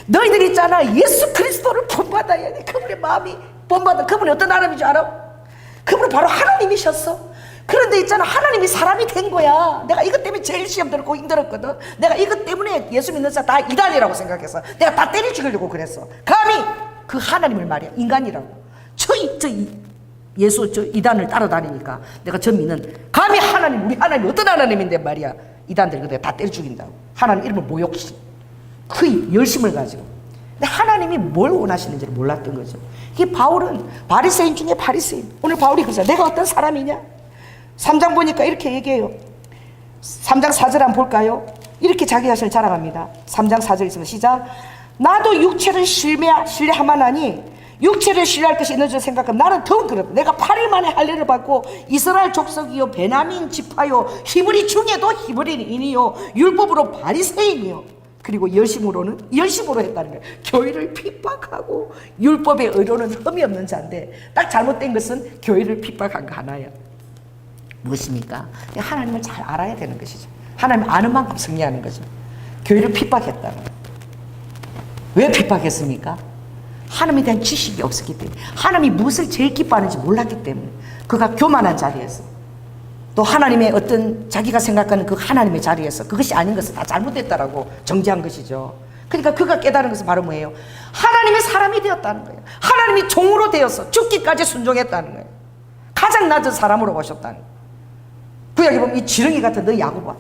너희들 있잖아. 예수 그리스도를 본받아야 돼. 그분의 마음이 본받아. 그분이 어떤 사람인 줄 알아? 그분은 바로 하나님이셨어. 그런데 있잖아. 하나님이 사람이 된 거야. 내가 이것 때문에 제일 시험 들고 힘들었거든. 내가 이것 때문에 예수 믿는 사람 다 이단이라고 생각해서 내가 다 때려 죽이려고 그랬어. 감히 그 하나님을 말이야. 인간이라고. 예수 이단을 따라다니니까 내가 전 믿는 감히 하나님, 우리 하나님이 어떤 하나님인데 말이야. 이단들 내가 다 때려 죽인다고. 하나님 이름을 모욕시 그 열심을 가지고. 근데 하나님이 뭘 원하시는지를 몰랐던 거죠. 이 바울은 바리새인 중에 바리새인. 오늘 바울이 그러잖아. 내가 어떤 사람이냐? 3장 보니까 이렇게 얘기해요. 3장 4절 한번 볼까요? 이렇게 자기 자신을 자랑합니다. 3장 4절 있으면 시작. 나도 육체를 신뢰하만 하니 육체를 신뢰할 것이 있는 줄 생각하면 나는 더욱 그렇다. 내가 8일 만에 할례를 받고 이스라엘 족속이요 베냐민 지파요 히브리 중에도 히브리인이요 율법으로 바리새인이요 그리고 열심으로 했다는 거예요. 교회를 핍박하고 율법의 의로는 흠이 없는 자인데 딱 잘못된 것은 교회를 핍박한 거 하나야. 무엇입니까? 하나님을 잘 알아야 되는 것이죠. 하나님 아는 만큼 승리하는 거죠. 교회를 핍박했다는 거예요. 왜 핍박했습니까? 하나님에 대한 지식이 없었기 때문에, 하나님이 무엇을 제일 기뻐하는지 몰랐기 때문에, 그가 교만한 자리에서, 또 하나님의 어떤 자기가 생각하는 그 하나님의 자리에서 그것이 아닌 것을 다 잘못됐다라고 정죄한 것이죠. 그러니까 그가 깨달은 것은 바로 뭐예요? 하나님의 사람이 되었다는 거예요. 하나님이 종으로 되어서 죽기까지 순종했다는 거예요. 가장 낮은 사람으로 오셨다는 거예요. 구약에 보면 이 지렁이 같은 너 야곱아,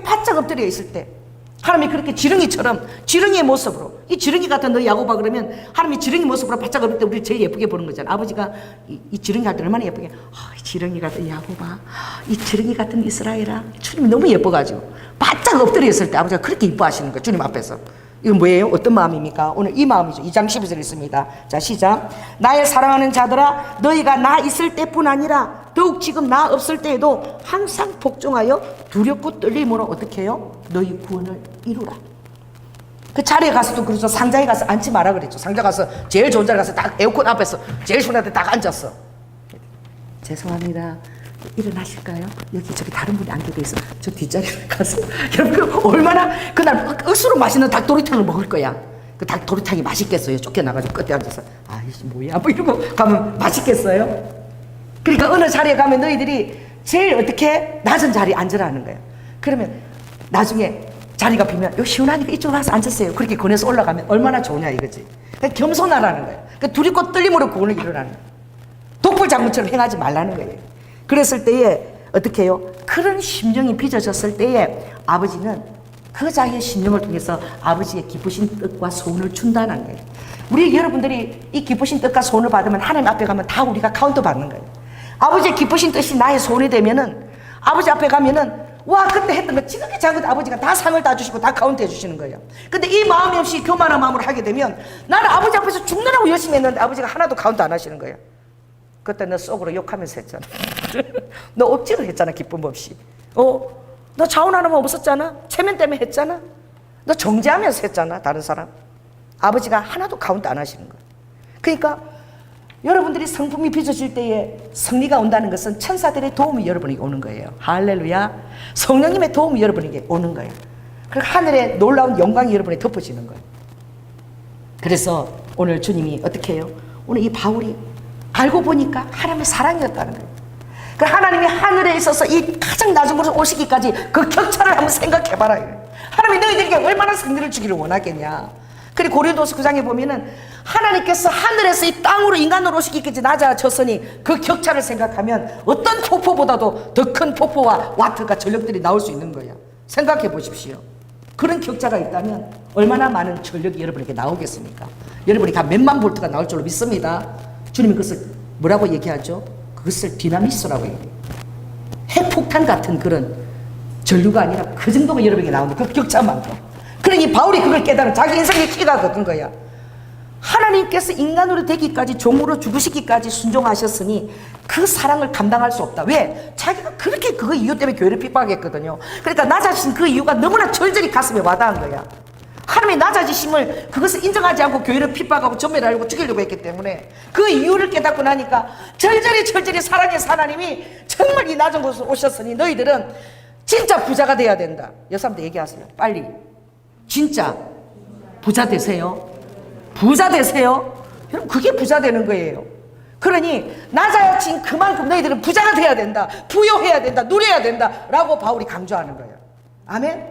바짝 엎드려 있을 때 하나님이 그렇게 지렁이처럼, 지렁이의 모습으로, 이 지렁이 같은 너 야곱아 그러면 하나님이 지렁이 모습으로 바짝 엎을 때 우리를 제일 예쁘게 보는 거잖아. 아버지가 이 지렁이 같은 얼마나 예쁘게, 이 지렁이 같은 야곱아, 이 지렁이 같은 이스라엘아, 주님이 너무 예뻐가지고 바짝 엎드려 있을 때 아버지가 그렇게 이뻐하시는 거예요. 주님 앞에서. 이건 뭐예요? 어떤 마음입니까? 오늘 이 마음이죠. 2장 12절 있습니다. 자, 시작. 나의 사랑하는 자들아, 너희가 나 있을 때뿐 아니라 더욱 지금 나 없을 때에도 항상 복종하여 두렵고 떨림으로 어떻게 해요? 너희 구원을 이루라. 그 자리에 가서도 그렇죠. 상자에 가서 앉지 마라 그랬죠. 상자 가서 제일 좋은 자리 가서 딱 에어컨 앞에서 제일 좋은 데 딱 앉았어. 죄송합니다. 일어나실까요? 여기 저기 다른 분이 앉게 돼 있어. 저 뒷자리로 가서. 여러분 얼마나 그날 억수로 맛있는 닭도리탕을 먹을 거야. 그 닭도리탕이 맛있겠어요? 쫓겨나가지고 끝에 앉아서 아이씨 뭐야 뭐 이러고 가면 맛있겠어요? 그러니까 어느 자리에 가면 너희들이 제일 어떻게 낮은 자리에 앉으라는 거예요. 그러면 나중에 자리가 비면 요 시원하니까 이쪽으로 와서 앉으세요. 그렇게 권해서 올라가면 얼마나 좋냐 이거지. 그러니까 겸손하라는 거예요. 그러니까 두렵고 떨림으로 구원을 이루라는 거예요. 독불장군처럼 행하지 말라는 거예요. 그랬을 때에 어떻게 해요? 그런 심령이 빚어졌을 때에 아버지는 그 자기의 심령을 통해서 아버지의 기쁘신 뜻과 소원을 준다는 거예요. 우리 여러분들이 이 기쁘신 뜻과 소원을 받으면 하나님 앞에 가면 다 우리가 카운트 받는 거예요. 아버지의 기쁘신 뜻이 나의 소원이 되면은 아버지 앞에 가면은 와 그때 했던 거 지극히 작은 아버지가 다 상을 다 주시고 다 카운트 해주시는 거예요. 근데 이 마음이 없이 교만한 마음으로 하게 되면 나는 아버지 앞에서 죽느라고 열심히 했는데 아버지가 하나도 카운트 안 하시는 거예요. 그때 너 속으로 욕하면서 했잖아. 너 억지로 했잖아. 기쁨 없이. 너 자원 하나만 없었잖아. 체면 때문에 했잖아. 너 정죄하면서 했잖아. 다른 사람. 아버지가 하나도 카운트 안 하시는 거야. 그러니까 여러분들이 성품이 빚어질 때에 승리가 온다는 것은 천사들의 도움이 여러분에게 오는 거예요. 할렐루야. 성령님의 도움이 여러분에게 오는 거예요. 그리고 하늘의 놀라운 영광이 여러분에 덮어지는 거예요. 그래서 오늘 주님이 어떻게 해요? 오늘 이 바울이 알고 보니까 하나님의 사랑이었다는 거예요. 그 하나님이 하늘에 있어서 이 가장 낮은 곳으로 오시기까지 그 격차를 한번 생각해봐라. 하나님이 너희들에게 얼마나 승리를 주기를 원하겠냐. 그리고 고린도서 9장에 보면은 하나님께서 하늘에서 이 땅으로 인간으로 오시기까지 낮아졌으니 그 격차를 생각하면 어떤 폭포보다도 더 큰 폭포와 와트가 전력들이 나올 수 있는 거예요. 생각해 보십시오. 그런 격차가 있다면 얼마나 많은 전력이 여러분에게 나오겠습니까? 여러분이 한 몇만 볼트가 나올 줄로 믿습니다. 주님이 그것을 뭐라고 얘기하죠? 그것을 디나미스라고 얘기해요. 핵폭탄 같은 그런 전류가 아니라 그 정도가 여러분에게 나오는 그 격차만큼. 그러니 바울이 그걸 깨달은 자기 인생의 키가 그건 거야. 하나님께서 인간으로 되기까지 종으로 죽으시기까지 순종하셨으니 그 사랑을 감당할 수 없다. 왜? 자기가 그렇게 그거 이유 때문에 교회를 핍박했거든요. 그러니까 낮아진 그 이유가 너무나 절절히 가슴에 와닿은 거야. 하나님의 낮아지심을 그것을 인정하지 않고 교회를 핍박하고 전멸하려고 죽이려고 했기 때문에 그 이유를 깨닫고 나니까 절절히 사랑의 하나님이 정말 이 낮은 곳으로 오셨으니 너희들은 진짜 부자가 돼야 된다. 여사람들 얘기하세요. 빨리. 진짜 부자 되세요. 부자 되세요. 여러분 그게 부자 되는 거예요. 그러니 낮아진 그만큼 너희들은 부자가 돼야 된다. 부여해야 된다. 누려야 된다. 라고 바울이 강조하는 거예요. 아멘.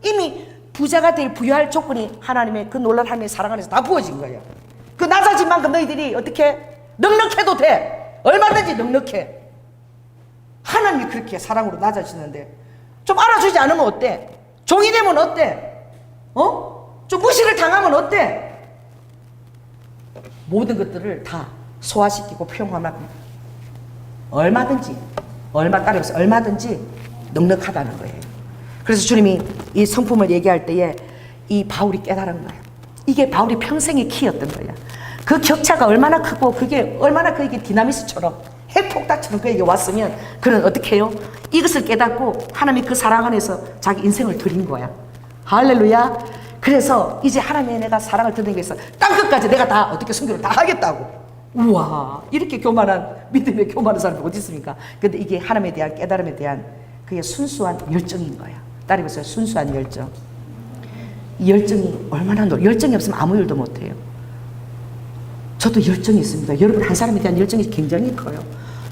이미 부자가 될 부여할 조건이 하나님의 그 놀라운 하나님의 사랑 안에서 다 부어진 거예요. 그 낮아진 만큼 너희들이 어떻게 넉넉해도 돼. 얼마든지 넉넉해. 하나님이 그렇게 사랑으로 낮아지는데 좀 알아주지 않으면 어때? 종이 되면 어때? 좀 무시를 당하면 어때? 모든 것들을 다 소화시키고 평화만 얼마든지 넉넉하다는 거예요. 그래서 주님이 이 성품을 얘기할 때에 이 바울이 깨달은 거예요. 이게 바울이 평생의 키였던 거예요. 그 격차가 얼마나 크고 그게 얼마나 그에게 디나미스처럼 핵폭탄처럼 그에게 왔으면 그는 어떻게 해요? 이것을 깨닫고 하나님이 그 사랑 안에서 자기 인생을 드린 거야. 할렐루야. 그래서 이제 하나님의 내가 사랑을 드리기 위해서 땅끝까지 내가 다 어떻게 순교를 다 하겠다고. 우와, 이렇게 교만한 믿음의 교만한 사람이 어디 있습니까? 근데 이게 하나님에 대한 깨달음에 대한 그의 순수한 열정인 거야. 따라해보세요. 순수한 열정. 이 열정이 얼마나 열정이 없으면 아무 일도 못해요. 저도 열정이 있습니다. 여러분 한 사람에 대한 열정이 굉장히 커요.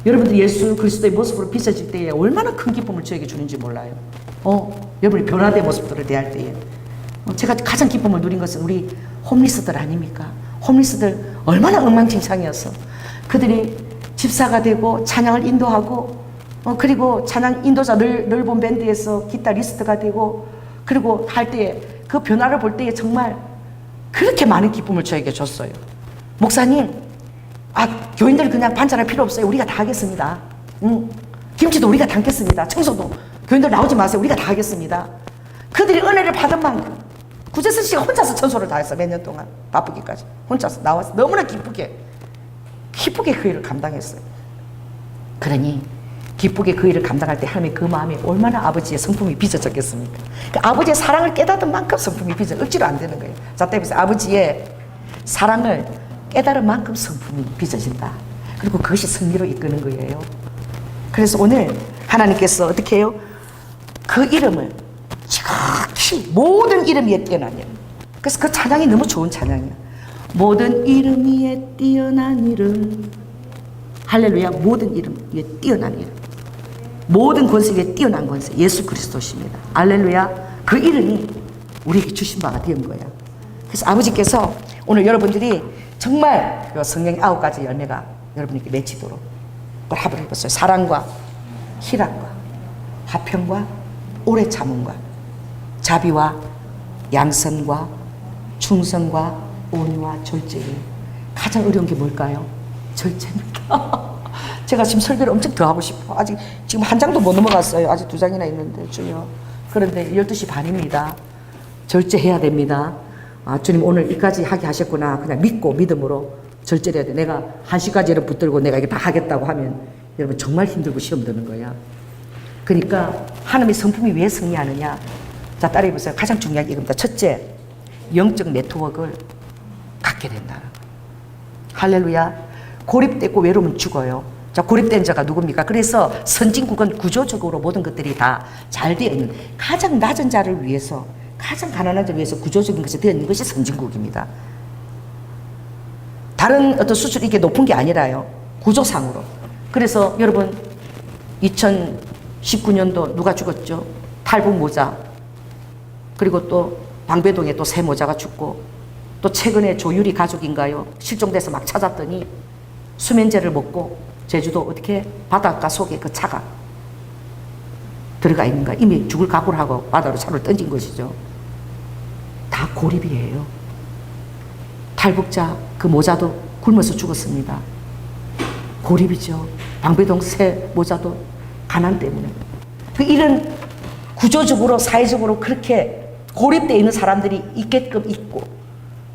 여러분들 예수 그리스도의 모습으로 비춰질 때에 얼마나 큰 기쁨을 저에게 주는지 몰라요. 여러분이 변화된 모습들을 대할 때에 제가 가장 기쁨을 누린 것은 우리 홈리스들 아닙니까? 홈리스들 얼마나 엉망진창이어서 그들이 집사가 되고 찬양을 인도하고 그리고 찬양 인도자 넓은 밴드에서 기타리스트가 되고 그리고 할 때에 그 변화를 볼 때에 정말 그렇게 많은 기쁨을 저에게 줬어요. 목사님, 교인들 그냥 반찬할 필요 없어요. 우리가 다 하겠습니다. 김치도 우리가 담겠습니다. 청소도 교인들 나오지 마세요. 우리가 다 하겠습니다. 그들이 은혜를 받은 만큼 구재선 씨가 혼자서 청소를 다 했어. 몇 년 동안 바쁘기까지 혼자서 나와서 너무나 기쁘게 그 일을 감당했어요. 그러니 기쁘게 그 일을 감당할 때 하나님의 그 마음에 얼마나 아버지의 성품이 빚어졌겠습니까? 그 아버지의 사랑을 깨닫은 만큼 성품이 억지로 안 되는 거예요. 자, 때문에 아버지의 사랑을 깨달은 만큼 성품이 빚어진다. 그리고 그것이 승리로 이끄는 거예요. 그래서 오늘 하나님께서 어떻게 해요? 그 이름을 지극히 모든 이름 위에 뛰어난 이름. 그래서 그 찬양이 너무 좋은 찬양이야. 모든 이름 위에 뛰어난 이름. 할렐루야. 모든 이름 위에 뛰어난 이름. 모든 권세 위에 뛰어난 권세. 예수 그리스도십니다. 할렐루야. 그 이름이 우리에게 주신 바가 된 거야. 그래서 아버지께서 오늘 여러분들이 정말 그 성령의 9가지 열매가 여러분에게 맺히도록 그걸 합을 해봤어요. 사랑과 희락과 화평과 오래 참음과 자비와 양선과 충성과 온유와 절제예요. 가장 어려운 게 뭘까요? 절제입니다. 제가 지금 설교를 엄청 더 하고 싶어. 아직 지금 한 장도 못 넘어갔어요. 아직 2장이나 있는데 주여. 그런데 12시 반입니다. 절제해야 됩니다. 주님 오늘 이까지 하게 하셨구나. 그냥 믿고 믿음으로 절제를 해야 돼. 내가 1시까지를 붙들고 내가 이게 다 하겠다고 하면 여러분 정말 힘들고 시험 드는 거야. 그러니까 하나님의 성품이 왜 승리하느냐. 자, 따라해보세요. 가장 중요한 게 이겁니다. 첫째, 영적 네트워크를 갖게 된다는 거예요. 할렐루야. 고립되고 외로우면 죽어요. 자, 고립된 자가 누굽니까? 그래서 선진국은 구조적으로 모든 것들이 다 잘 되어 있는 가장 낮은 자를 위해서 가장 가난한 자를 위해서 구조적인 것이 되어 있는 것이 선진국입니다. 다른 어떤 수출이 이게 높은 게 아니라요. 구조상으로. 그래서 여러분 2019년도 누가 죽었죠? 탈북 모자. 그리고 또 방배동에 또 새 모자가 죽고 또 최근에 조유리 가족인가요? 실종돼서 막 찾았더니 수면제를 먹고 제주도 어떻게 바닷가 속에 그 차가 들어가 있는가. 이미 죽을 각오를 하고 바다로 차를 던진 것이죠. 다 고립이에요. 탈북자 그 모자도 굶어서 죽었습니다. 고립이죠. 방배동 새 모자도 가난 때문에. 이런 구조적으로 사회적으로 그렇게 고립되어 있는 사람들이 있게끔 있고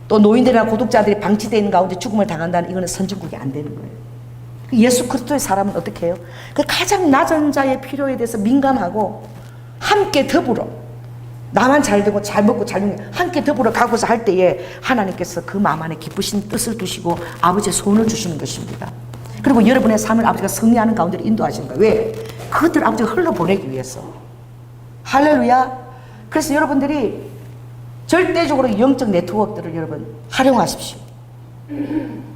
또 노인들이나 고독자들이 방치되어 있는 가운데 죽음을 당한다는 이거는 선진국이 안 되는 거예요. 예수 그리스도의 사람은 어떻게 해요? 그 가장 낮은 자의 필요에 대해서 민감하고 함께 더불어 나만 잘 되고 잘 먹고 잘 먹는 함께 더불어 가고자 할 때에 하나님께서 그 마음 안에 기쁘신 뜻을 두시고 아버지의 소원을 주시는 것입니다. 그리고 여러분의 삶을 아버지가 승리하는 가운데 인도하시는 거예요. 왜? 그것들을 아버지가 흘러보내기 위해서. 할렐루야. 그래서 여러분들이 절대적으로 영적 네트워크들을 여러분 활용하십시오.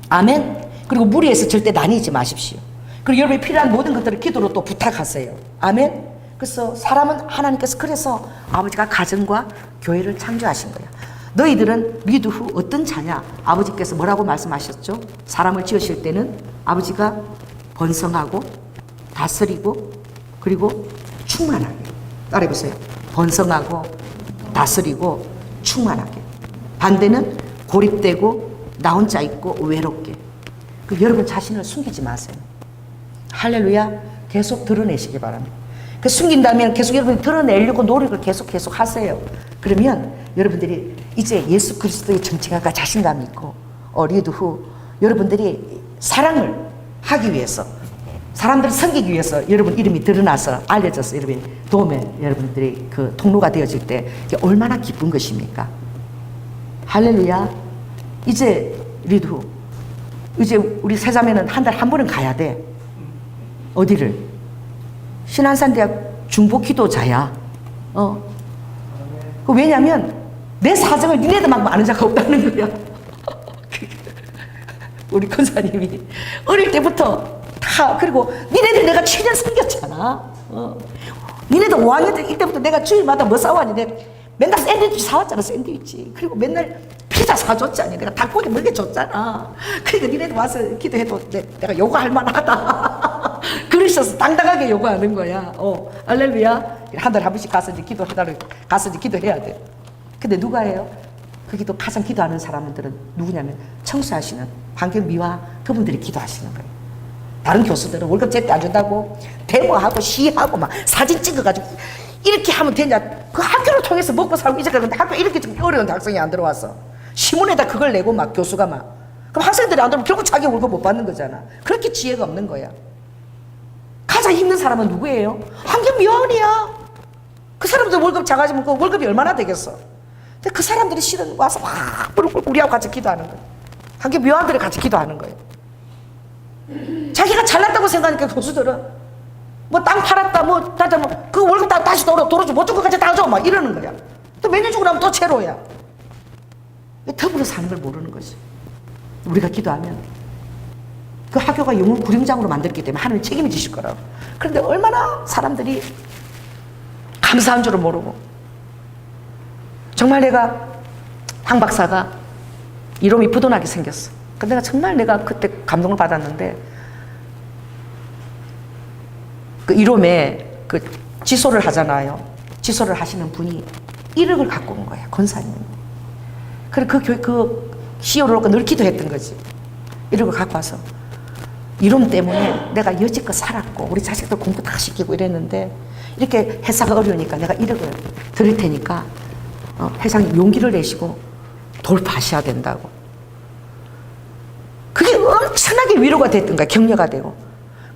아멘. 그리고 무리해서 절대 나뉘지 마십시오. 그리고 여러분이 필요한 모든 것들을 기도로 또 부탁하세요. 아멘. 그래서 사람은 하나님께서 그래서 아버지가 가정과 교회를 창조하신 거야. 너희들은 미드 후 어떤 자냐? 아버지께서 뭐라고 말씀하셨죠? 사람을 지으실 때는 아버지가 번성하고 다스리고 그리고 충만하게. 따라해보세요. 번성하고 다스리고 충만하게. 반대는 고립되고 나 혼자 있고 외롭게. 여러분 자신을 숨기지 마세요. 할렐루야. 계속 드러내시기 바랍니다. 그 숨긴다면 계속 여러분이 드러내려고 노력을 계속 하세요. 그러면 여러분들이 이제 예수 그리스도의 정체감과 자신감이 있고 리드 후 여러분들이 사랑을 하기 위해서 사람들을 섬기기 위해서 여러분 이름이 드러나서 알려져서 여러분이 도움에 여러분들이 그 통로가 되어질 때 이게 얼마나 기쁜 것입니까? 할렐루야. 이제 리드 후 이제 우리 세자매는 한 달 한 번은 가야 돼. 어디를? 신안산대학 중보기도자야. 왜냐면 내 사정을 니네들만 아는 자가 없다는 거야. 우리 권사님이 어릴 때부터 다, 그리고 니네들 내가 7년 섬겼잖아. 니네들 5학년 때 이때부터 내가 주일마다 뭐 사왔니? 내가 맨날 샌드위치 사왔잖아, 샌드위치. 그리고 맨날 피자 사줬잖아. 내가 닭고기 먹여줬잖아. 그러니까 니네들 와서 기도해도 내가 요구할 만하다. 그러셔서 당당하게 요구하는 거야. 할렐루야. 한 달에 한 번씩 가서 이제 기도해달라고, 가서 이제 기도해야 돼. 근데 누가 해요? 그 기도 가장 기도하는 사람들은 누구냐면 청소하시는 환경미화 그분들이 기도하시는 거예요. 다른 교수들은 월급 제때 안 준다고 데모하고 시하고 막 사진 찍어가지고 이렇게 하면 되냐. 그 학교를 통해서 먹고 살고 이제 그런데 학교 이렇게 좀 어려운데 학생이 안 들어와서 신문에다 그걸 내고 막 교수가 막 그럼 학생들이 안 들어오면 결국 자기 월급 못 받는 거잖아. 그렇게 지혜가 없는 거야. 가장 힘든 사람은 누구예요? 환경미화원이야. 그 사람들 월급 작아지면 그 월급이 얼마나 되겠어. 근데 그 사람들이 실은 와서 막 우리하고 같이 기도하는 거예요. 환경미화원들이 같이 기도하는 거예요. 자기가 잘났다고 생각하니까 교수들은 뭐 땅 팔았다 뭐 다들 뭐그 월급 다시 돌아줘 못 준 것까지 다 줘 막 이러는 거야. 또 몇 년 주고 나면 또 채로야. 더불어 사는 걸 모르는 거지. 우리가 기도하면 그 학교가 영웅 구령장으로 만들기 때문에 하나님 책임을 지실 거라고. 그런데 얼마나 사람들이 감사한 줄을 모르고. 정말 내가 황 박사가 이름이 부도나게 생겼어. 근데 내가 그때 감동을 받았는데 그 이름에 그 지소를 하잖아요. 지소를 하시는 분이 1억을 갖고 온 거야, 권사님. 그래 그 CEO를 놓고 늘 기도했던 거지. 1억을 갖고 와서 이름 때문에 내가 여지껏 살았고 우리 자식들 공부 다 시키고 이랬는데 이렇게 회사가 어려우니까 내가 1억을 드릴 테니까 회장님 용기를 내시고 돌파하셔야 된다고. 그게 엄청나게 위로가 됐던 거야. 격려가 되고.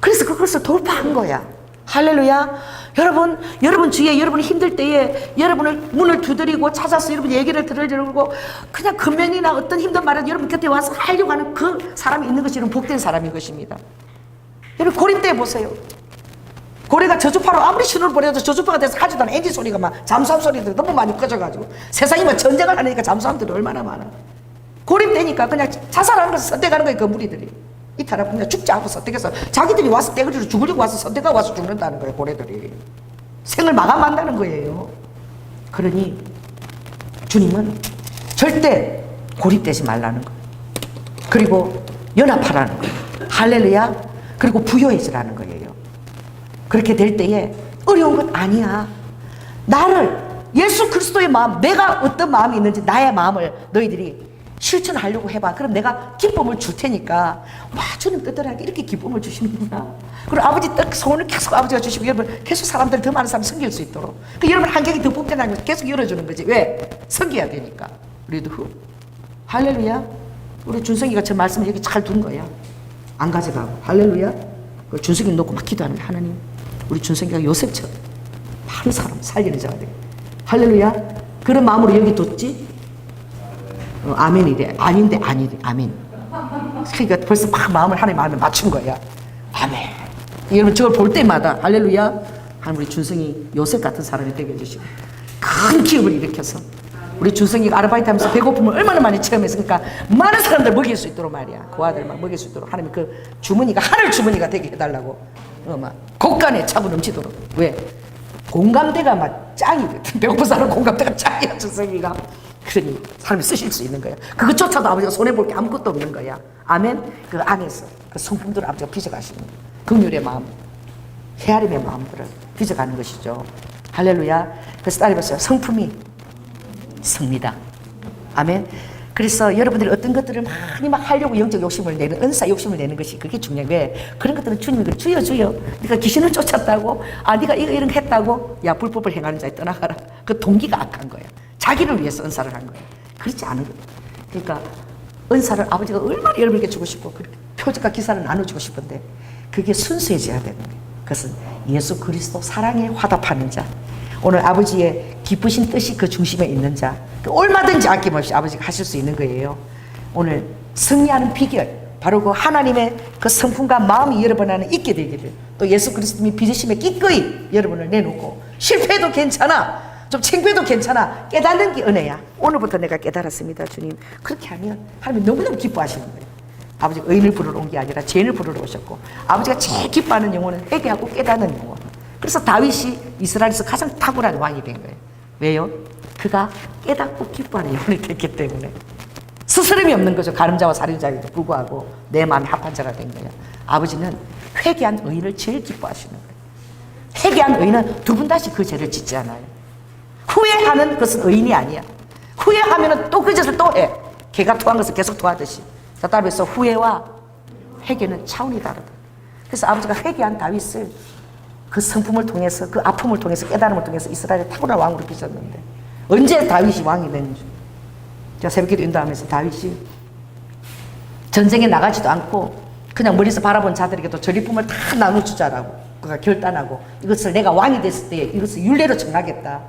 그래서 그것을 돌파한 거야. 할렐루야. 여러분 주위에 여러분이 힘들 때에 여러분을 문을 두드리고 찾아서 여러분 얘기를 들으려고 그냥 금연이나 어떤 힘든 말을 여러분 곁에 와서 하려고 하는 그 사람이 있는 것이 여러분 복된 사람인 것입니다. 여러분 고립 때 보세요. 고래가 저주파로 아무리 신호를 보내도 저주파가 돼서 하지도 않은 엔진 소리가 막 잠수함 소리들이 너무 많이 꺼져가지고 세상이 막 전쟁을 하니까 잠수함들이 얼마나 많아. 고립되니까 그냥 자살하는 것을 선택하는 거예요. 그 무리들이 이탈하고 그냥 죽지 않고 선택해서 자기들이 와서 떼거리로 죽으려고 와서 선택하고 와서 죽는다는 거예요. 고래들이 생을 마감한다는 거예요. 그러니 주님은 절대 고립되지 말라는 거예요. 그리고 연합하라는 거예요. 할렐루야. 그리고 부여해지라는 거예요. 그렇게 될 때에 어려운 건 아니야. 나를 예수 그리스도의 마음, 내가 어떤 마음이 있는지 나의 마음을 너희들이 실천하려고 해봐. 그럼 내가 기쁨을 줄 테니까. 와, 주님 뜻대로 이렇게 기쁨을 주시는구나. 그리고 아버지 뜻 소원을 계속 아버지가 주시고 여러분 계속 사람들 더 많은 사람 섬길 수 있도록. 그 여러분 환경이 더 복잡한 걸 계속 열어주는 거지. 왜? 섬겨야 되니까. 우리도 할렐루야. 우리 준성이가 저 말씀을 여기 잘 둔 거야. 안 가져가고. 할렐루야. 그 준성이 놓고 막 기도하는 하나님. 우리 준성이가 요셉처럼 많은 사람 살리는 자가 돼. 할렐루야. 그런 마음으로 여기 뒀지. 아멘이래. 아닌데 아니래. 아멘. 그러니까 벌써 막 마음을 하나님 마음에 맞춘 거야. 아멘. 여러분 저걸 볼 때마다 할렐루야. 하나님 우리 준성이 요셉 같은 사람이 되게 해주시고 큰 기업을 일으켜서 우리 준성이가 아르바이트 하면서 배고픔을 얼마나 많이 체험했으니까 많은 사람들 먹일 수 있도록 말이야. 그 아들만 먹일 수 있도록 하나님 그 주머니가 하늘 주머니가 되게 해달라고. 막 곳간에 차고 넘치도록. 왜? 공감대가 막 짱이거든. 배고픈 사람 공감대가 짱이야. 준성이가. 그러니 사람이 쓰실 수 있는 거야. 그것조차도 아버지가 손해볼 게 아무것도 없는 거야. 아멘. 그 안에서 그 성품들을 아버지가 빚어가시는 긍휼의 마음, 헤아림의 마음들을 빚어가는 것이죠. 할렐루야. 그래서 따라해보세요. 성품이 섭니다. 아멘. 그래서 여러분들이 어떤 것들을 많이 막 하려고 영적 욕심을 내는, 은사 욕심을 내는 것이 그게 중요해. 왜? 그런 것들은 주님이 주여 주여 네가 귀신을 쫓았다고, 네가 이런 거 했다고, 야 불법을 행하는 자에 떠나가라. 그 동기가 악한 거야. 자기를 위해서 은사를 한 거야. 그렇지 않은 거야. 그러니까 은사를 아버지가 얼마나 여러분에게 주고 싶고 표적과 기사를 나눠주고 싶은데 그게 순수해져야 되는 거예요. 그것은 예수 그리스도 사랑에 화답하는 자, 오늘 아버지의 기쁘신 뜻이 그 중심에 있는 자, 얼마든지 아낌없이 아버지가 하실 수 있는 거예요. 오늘 승리하는 비결, 바로 그 하나님의 그 성품과 마음이 여러분 안에 있게 되기를, 또 예수 그리스도님이 빚으심에 기꺼이 여러분을 내놓고 실패해도 괜찮아, 좀 창피해도 괜찮아, 깨닫는 게 은혜야. 오늘부터 내가 깨달았습니다. 주님 그렇게 하면 하나님이 너무너무 기뻐하시는 거예요. 아버지가 의인을 부르러 온 게 아니라 죄인을 부르러 오셨고, 아버지가 제일 기뻐하는 영혼은 회개하고 깨닫는 영혼. 그래서 다윗이 이스라엘에서 가장 탁월한 왕이 된 거예요. 왜요? 그가 깨닫고 기뻐하는 영혼이 됐기 때문에. 스스럼이 없는 거죠. 가늠자와 살인자에도 불구하고 내 마음에 합한 자가 된 거예요. 아버지는 회개한 의인을 제일 기뻐하시는 거예요. 회개한 의인은 두 번 다시 그 죄를 짓지 않아요. 후회하는 것은 의인이 아니야. 후회하면 또 그 짓을 또 해. 개가 토한 것을 계속 토하듯이. 자, 따라서 후회와 회개는 차원이 다르다. 그래서 아버지가 회개한 다윗을 그 성품을 통해서, 그 아픔을 통해서, 깨달음을 통해서 이스라엘의 탁월한 왕으로 빚었는데, 언제 다윗이 왕이 됐는지. 제가 새벽기도 인도하면서 다윗이 전쟁에 나가지도 않고 그냥 멀리서 바라본 자들에게도 전리품을 다 나눠주자라고 그가 결단하고, 이것을 내가 왕이 됐을 때 이것을 율례로 정하겠다.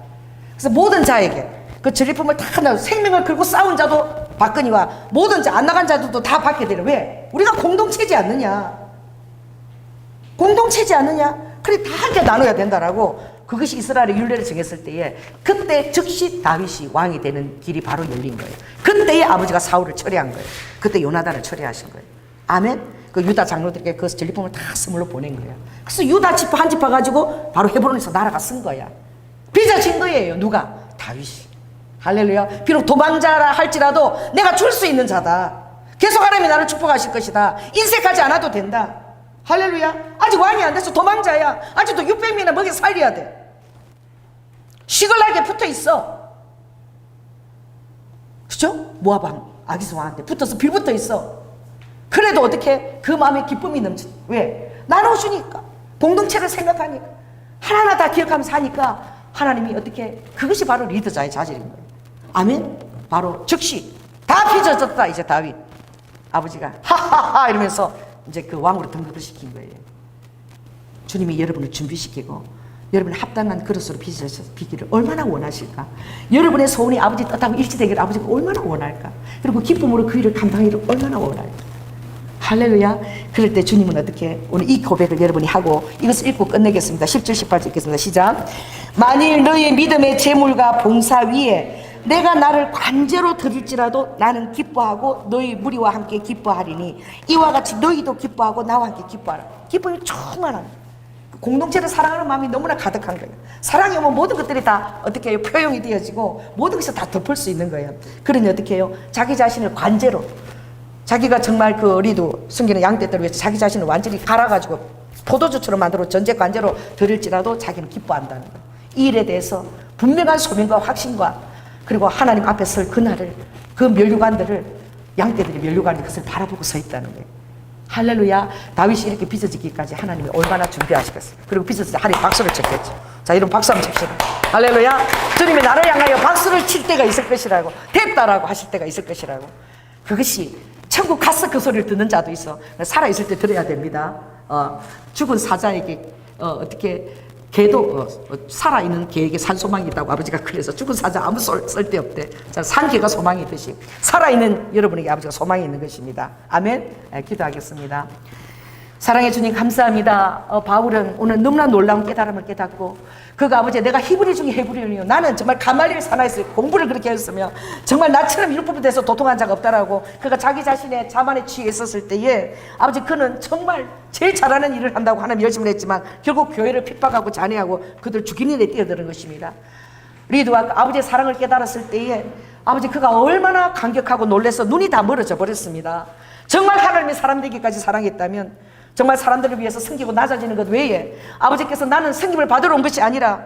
그래서 모든 자에게 그 전리품을 다 나눠, 생명을 걸고 싸운 자도 받거니와 모든 자, 안 나간 자들도 다 받게 되려. 왜? 우리가 공동체지 않느냐. 공동체지 않느냐. 그래 다 함께 나눠야 된다라고, 그것이 이스라엘의 율례를 정했을 때에 그때 즉시 다윗이 왕이 되는 길이 바로 열린 거예요. 그때에 아버지가 사울을 처리한 거예요. 그때 요나단을 처리하신 거예요. 아멘. 그 유다 장로들에게 그 전리품을 다 선물로 보낸 거예요. 그래서 유다 지파 한 지파 가지고 바로 헤브론에서 나라가 쓴 거야. 빚어진 거예요. 누가? 다윗이. 할렐루야. 비록 도망자라 할지라도 내가 줄 수 있는 자다. 계속 하나님이 나를 축복하실 것이다. 인색하지 않아도 된다. 할렐루야. 아직 왕이 안 돼서 도망자야. 아직도 600명이나 먹여 살려야 돼. 시글락에 붙어 있어. 그죠? 모압 왕, 아기스 왕한테 붙어서 빌붙어 있어. 그래도 어떻게 그 마음에 기쁨이 넘치. 왜? 나눠주니까, 공동체를 생각하니까, 하나하나 다 기억하면서 하니까 하나님이 어떻게, 그것이 바로 리더자의 자질인 거예요. 아멘. 바로 즉시 다 빚어졌다. 이제 다윗 아버지가 하하하 이러면서 이제 그 왕으로 등극을 시킨 거예요. 주님이 여러분을 준비시키고 여러분의 합당한 그릇으로 빚기를 얼마나 원하실까? 여러분의 소원이 아버지 뜻하고 일치되기를 아버지가 얼마나 원할까? 그리고 기쁨으로 그 일을 감당하기를 얼마나 원할까? 할렐루야. 그럴 때 주님은 어떻게, 오늘 이 고백을 여러분이 하고 이것을 읽고 끝내겠습니다. 10절 18절 읽겠습니다. 시작. 만일 너의 믿음의 재물과 봉사 위에 내가 나를 관제로 드릴지라도 나는 기뻐하고 너희 무리와 함께 기뻐하리니 이와 같이 너희도 기뻐하고 나와 함께 기뻐하라. 기쁨이 충만한, 공동체를 사랑하는 마음이 너무나 가득한 거예요. 사랑이 오면 모든 것들이 다 어떻게 해요? 표현이 되어지고 모든 것이 다 덮을 수 있는 거예요. 그러니 어떻게 해요? 자기 자신을 관제로, 자기가 정말 그 어리도 숨기는 양떼들을 위해서 자기 자신을 완전히 갈아가지고 포도주처럼 만들어 전제 관제로 드릴지라도 자기는 기뻐한다는 거예요. 이 일에 대해서 분명한 소명과 확신과, 그리고 하나님 앞에 설 그날을, 그 면류관들을, 양떼들이 면류관이 그것을 바라보고 서 있다는 거예요. 할렐루야. 다윗이 이렇게 빚어지기까지 하나님이 얼마나 준비하시겠어요. 그리고 빚어질 때 하나님 박수를 쳤겠죠. 자, 이런 박수 한번 칩시다. 할렐루야. 주님이 나를 향하여 박수를 칠 때가 있을 것이라고, 됐다라고 하실 때가 있을 것이라고. 그것이 천국 가서 그 소리를 듣는 자도 있어. 살아있을 때 들어야 됩니다. 죽은 사자에게 어떻게, 개도 살아있는 개에게 산소망이 있다고 아버지가 그래서 죽은 사자 아무 쓸데없대. 자, 산 개가 소망이 있듯이 살아있는 여러분에게 아버지가 소망이 있는 것입니다. 아멘. 기도하겠습니다. 사랑해 주님 감사합니다. 바울은 오늘 너무나 놀라운 깨달음을 깨닫고, 그가 아버지 내가 히브리 중에 히브리요, 나는 정말 가말리엘 산하에서 공부를 그렇게 했으며 정말 나처럼 율법에 대해서 도통한 자가 없다라고 그가 자기 자신의 자만에 취해 있었을 때에 아버지 그는 정말 제일 잘하는 일을 한다고 하나님 열심을 했지만 결국 교회를 핍박하고 잔해하고 그들 죽이는 데 뛰어드는 것입니다. 리드와 아버지의 사랑을 깨달았을 때에 아버지 그가 얼마나 감격하고 놀라서 눈이 다 멀어져 버렸습니다. 정말 하나님의 사람 되기까지 사랑했다면 정말 사람들을 위해서 섬기고 낮아지는 것 외에 아버지께서 나는 섬김을 받으러 온 것이 아니라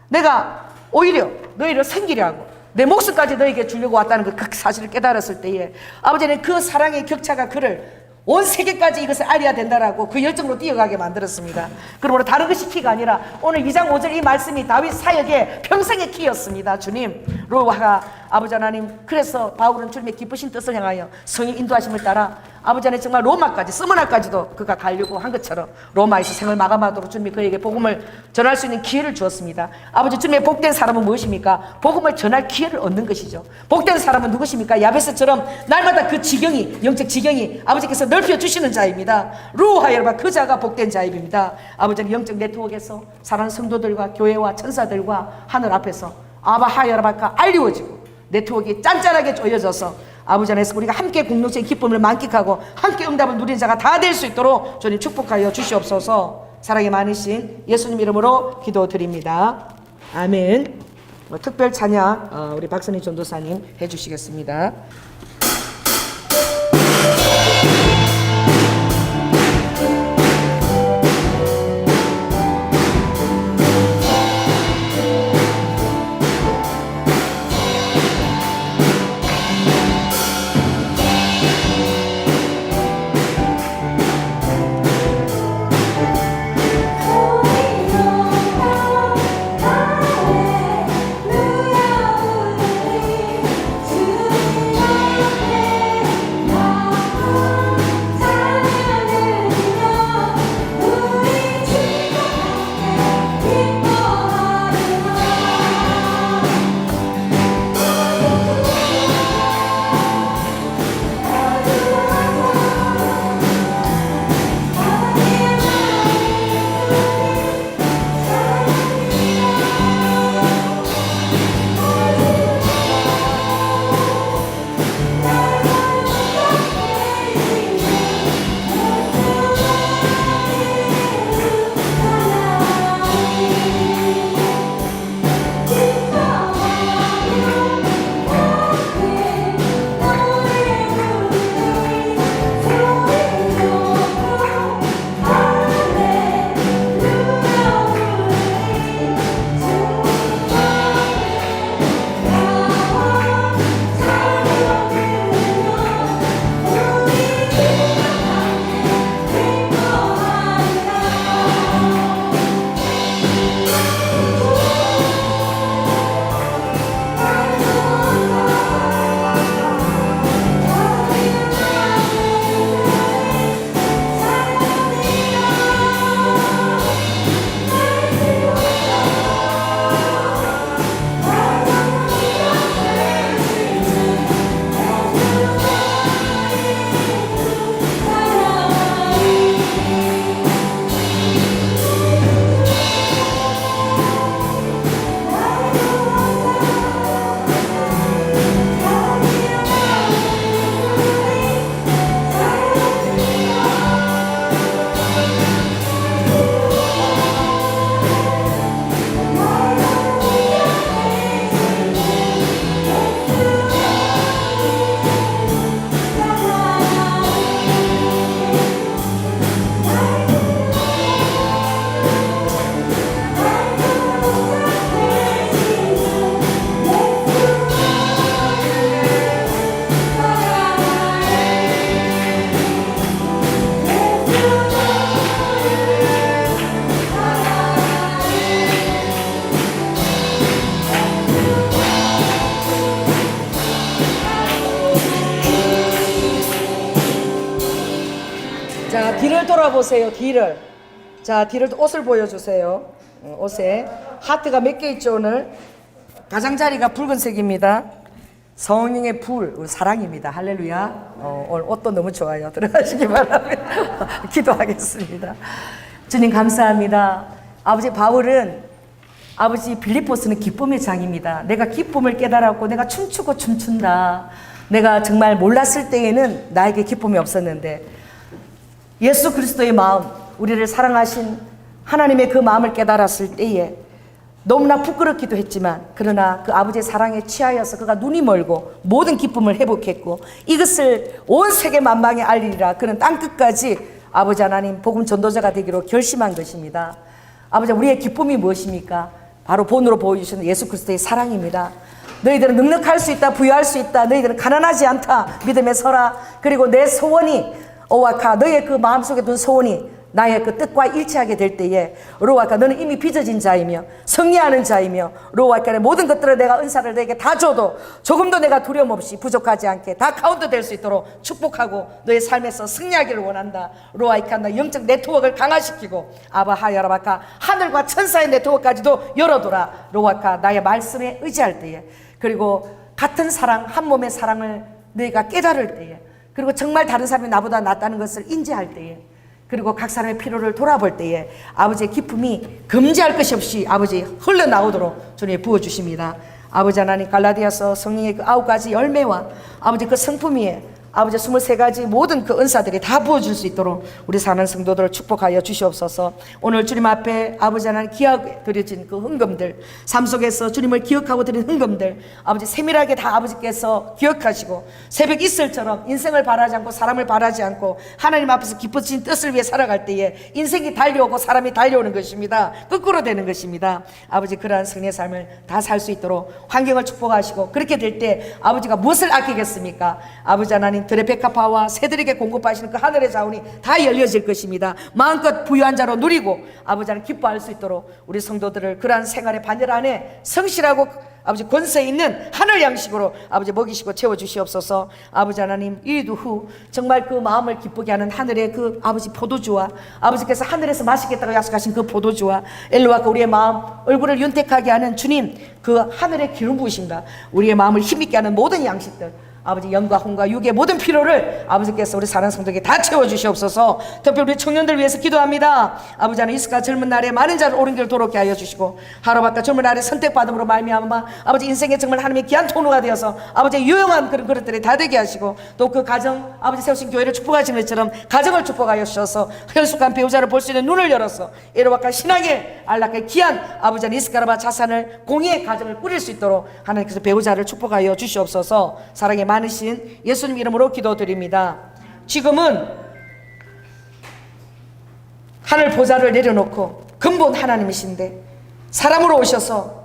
내가 오히려 너희를 섬기려 하고 내 목숨까지 너에게 주려고 왔다는 그 사실을 깨달았을 때에 아버지는 그 사랑의 격차가 그를 온 세계까지 이것을 알려야 된다라고 그 열정으로 뛰어가게 만들었습니다. 그러므로 다른 것이 키가 아니라 오늘 2장 5절 이 말씀이 다윗 사역의 평생의 키였습니다. 주님 로하가 아버지 하나님, 그래서 바울은 주님의 기쁘신 뜻을 향하여 성의 인도하심을 따라 아버지 하나님 정말 로마까지, 스무나까지도 그가 가려고 한 것처럼 로마에서 생을 마감하도록 주님이 그에게 복음을 전할 수 있는 기회를 주었습니다. 아버지 주님의 복된 사람은 무엇입니까? 복음을 전할 기회를 얻는 것이죠. 복된 사람은 누구십니까? 야베스처럼 날마다 그 지경이, 영적 지경이 아버지께서 넓혀주시는 자입니다. 루하 여러분, 그 자가 복된 자입니다. 아버지는 영적 네트워크에서 사랑하는 성도들과 교회와 천사들과 하늘 앞에서 아바하 여러분과 알리워지고 네트워크가 짠짠하게 조여져서 아버지 안에서 우리가 함께 공동체의 기쁨을 만끽하고 함께 응답을 누리는 자가 다 될 수 있도록 주님 축복하여 주시옵소서. 사랑이 많으신 예수님 이름으로 기도드립니다. 아멘. 특별 찬양 우리 박선희 전도사님 해주시겠습니다. 자, 뒤를 돌아보세요. 뒤를. 자, 뒤를 옷을 보여주세요. 옷에 하트가 몇 개 있죠 오늘? 가장자리가 붉은색입니다. 성령의 불, 사랑입니다. 할렐루야. 오늘 옷도 너무 좋아요. 들어가시기 바랍니다. 기도하겠습니다. 주님 감사합니다. 아버지 바울은 아버지 빌립보스는 기쁨의 장입니다. 내가 기쁨을 깨달았고 내가 춤추고 춤춘다. 내가 정말 몰랐을 때에는 나에게 기쁨이 없었는데 예수 그리스도의 마음, 우리를 사랑하신 하나님의 그 마음을 깨달았을 때에 너무나 부끄럽기도 했지만 그러나 그 아버지의 사랑에 취하여서 그가 눈이 멀고 모든 기쁨을 회복했고 이것을 온 세계 만방에 알리리라. 그는 땅끝까지 아버지 하나님 복음 전도자가 되기로 결심한 것입니다. 아버지 우리의 기쁨이 무엇입니까? 바로 본으로 보여주시는 예수 그리스도의 사랑입니다. 너희들은 능력할 수 있다, 부유할 수 있다, 너희들은 가난하지 않다, 믿음에 서라. 그리고 내 소원이 오와카 너의 그 마음속에 둔 소원이 나의 그 뜻과 일치하게 될 때에 로아카 너는 이미 빚어진 자이며 승리하는 자이며 로아카의 모든 것들을 내가 은사를 너에게 다 줘도 조금도 내가 두려움 없이 부족하지 않게 다 카운트 될 수 있도록 축복하고 너의 삶에서 승리하기를 원한다. 로아이카 너 영적 네트워크를 강화시키고 아바하야라바카 하늘과 천사의 네트워크까지도 열어둬라. 로아카 나의 말씀에 의지할 때에 그리고 같은 사랑 한 몸의 사랑을 너희가 깨달을 때에 그리고 정말 다른 사람이 나보다 낫다는 것을 인지할 때에 그리고 각 사람의 필요를 돌아볼 때에 아버지의 기쁨이 금지할 것이 없이 아버지 흘러나오도록 주님 부어주십니다. 아버지 하나님, 갈라디아서 성령의 그 9가지 열매와 아버지 그 성품 위에 아버지 23가지 모든 그 은사들이 다 부어줄 수 있도록 우리 사는 성도들을 축복하여 주시옵소서. 오늘 주님 앞에 아버지 하나님 기하게 드려진 그 헌금들, 삶 속에서 주님을 기억하고 드린 헌금들 아버지 세밀하게 다 아버지께서 기억하시고 새벽 이슬처럼 인생을 바라지 않고 사람을 바라지 않고 하나님 앞에서 기뻐진 뜻을 위해 살아갈 때에 인생이 달려오고 사람이 달려오는 것입니다. 거꾸로 되는 것입니다. 아버지 그러한 승리의 삶을 다 살 수 있도록 환경을 축복하시고, 그렇게 될 때 아버지가 무엇을 아끼겠습니까? 아버지 하나님 들의 백합화와 새들에게 공급하시는 그 하늘의 자원이 다 열려질 것입니다. 마음껏 부유한 자로 누리고 아버지 하나님 기뻐할 수 있도록 우리 성도들을 그러한 생활의 반열 안에 성실하고 아버지 권세 있는 하늘 양식으로 아버지 먹이시고 채워주시옵소서. 아버지 하나님 이리도 후 정말 그 마음을 기쁘게 하는 하늘의 그 아버지 포도주와 아버지께서 하늘에서 마시겠다고 약속하신 그 포도주와 엘로와 그 우리의 마음 얼굴을 윤택하게 하는 주님 그 하늘의 기름 부으심과 우리의 마음을 힘있게 하는 모든 양식들 아버지 영과 혼과 육의 모든 피로를 아버지께서 우리 사는 성도에게 다 채워주시옵소서. 특별히 우리 청년들 위해서 기도합니다. 아버지 하나님 이스카 젊은 날에 많은 자를 옳은 길을 도롭게 하여 주시고 하루밖에 젊은 날에 선택받음으로 말미암아 아버지 인생에 정말 하나님의 귀한 통로가 되어서 아버지 유용한 그런 그릇들이 다 되게 하시고 또 그 가정 아버지 세우신 교회를 축복하시는 것처럼 가정을 축복하여 주셔서 혈숙한 배우자를 볼 수 있는 눈을 열어서 에로바카 신앙의 안락의 귀한 아버지 하나님 이스카라바 자산을 공의의 가정을 꾸릴 수 있도록 하나님께서 배우자를 축복하여 주시옵소서. 사랑의 많으신 예수님 이름으로 기도드립니다. 지금은 하늘 보좌를 내려놓고 근본 하나님이신데 사람으로 오셔서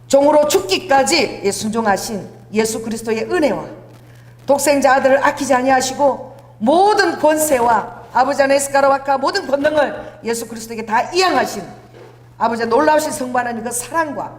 종으로 죽기까지 순종하신 예수 그리스도의 은혜와 독생자 아들을 아끼지 아니하시고 모든 권세와 아버지 안에 에스카라와카 모든 권능을 예수 그리스도에게 다 이양하신 아버지 놀라우신 성부 하나님 그 사랑과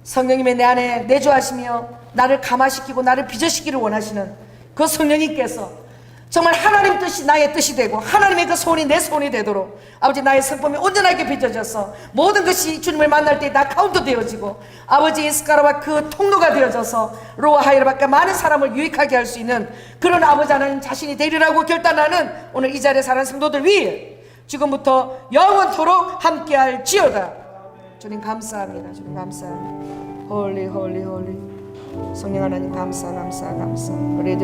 성령님의 내 안에 내주하시며 나를 감화시키고 나를 빚어시키기를 원하시는 그 성령님께서 정말 하나님 뜻이 나의 뜻이 되고 하나님의 그 소원이 내 소원이 되도록 아버지 나의 성품이 온전하게 빚어져서 모든 것이 주님을 만날 때 다 카운트 되어지고 아버지 이스카라와 그 통로가 되어져서 로아 하이르밖에 많은 사람을 유익하게 할 수 있는 그런 아버지 하나님 자신이 되리라고 결단하는 오늘 이 자리에 사는 성도들 위해 지금부터 영원토록 함께할 지어다. 주님 감사합니다. 주님 감사합니다. 홀리 홀리 홀리 성령 하나님 감사. 우리 애들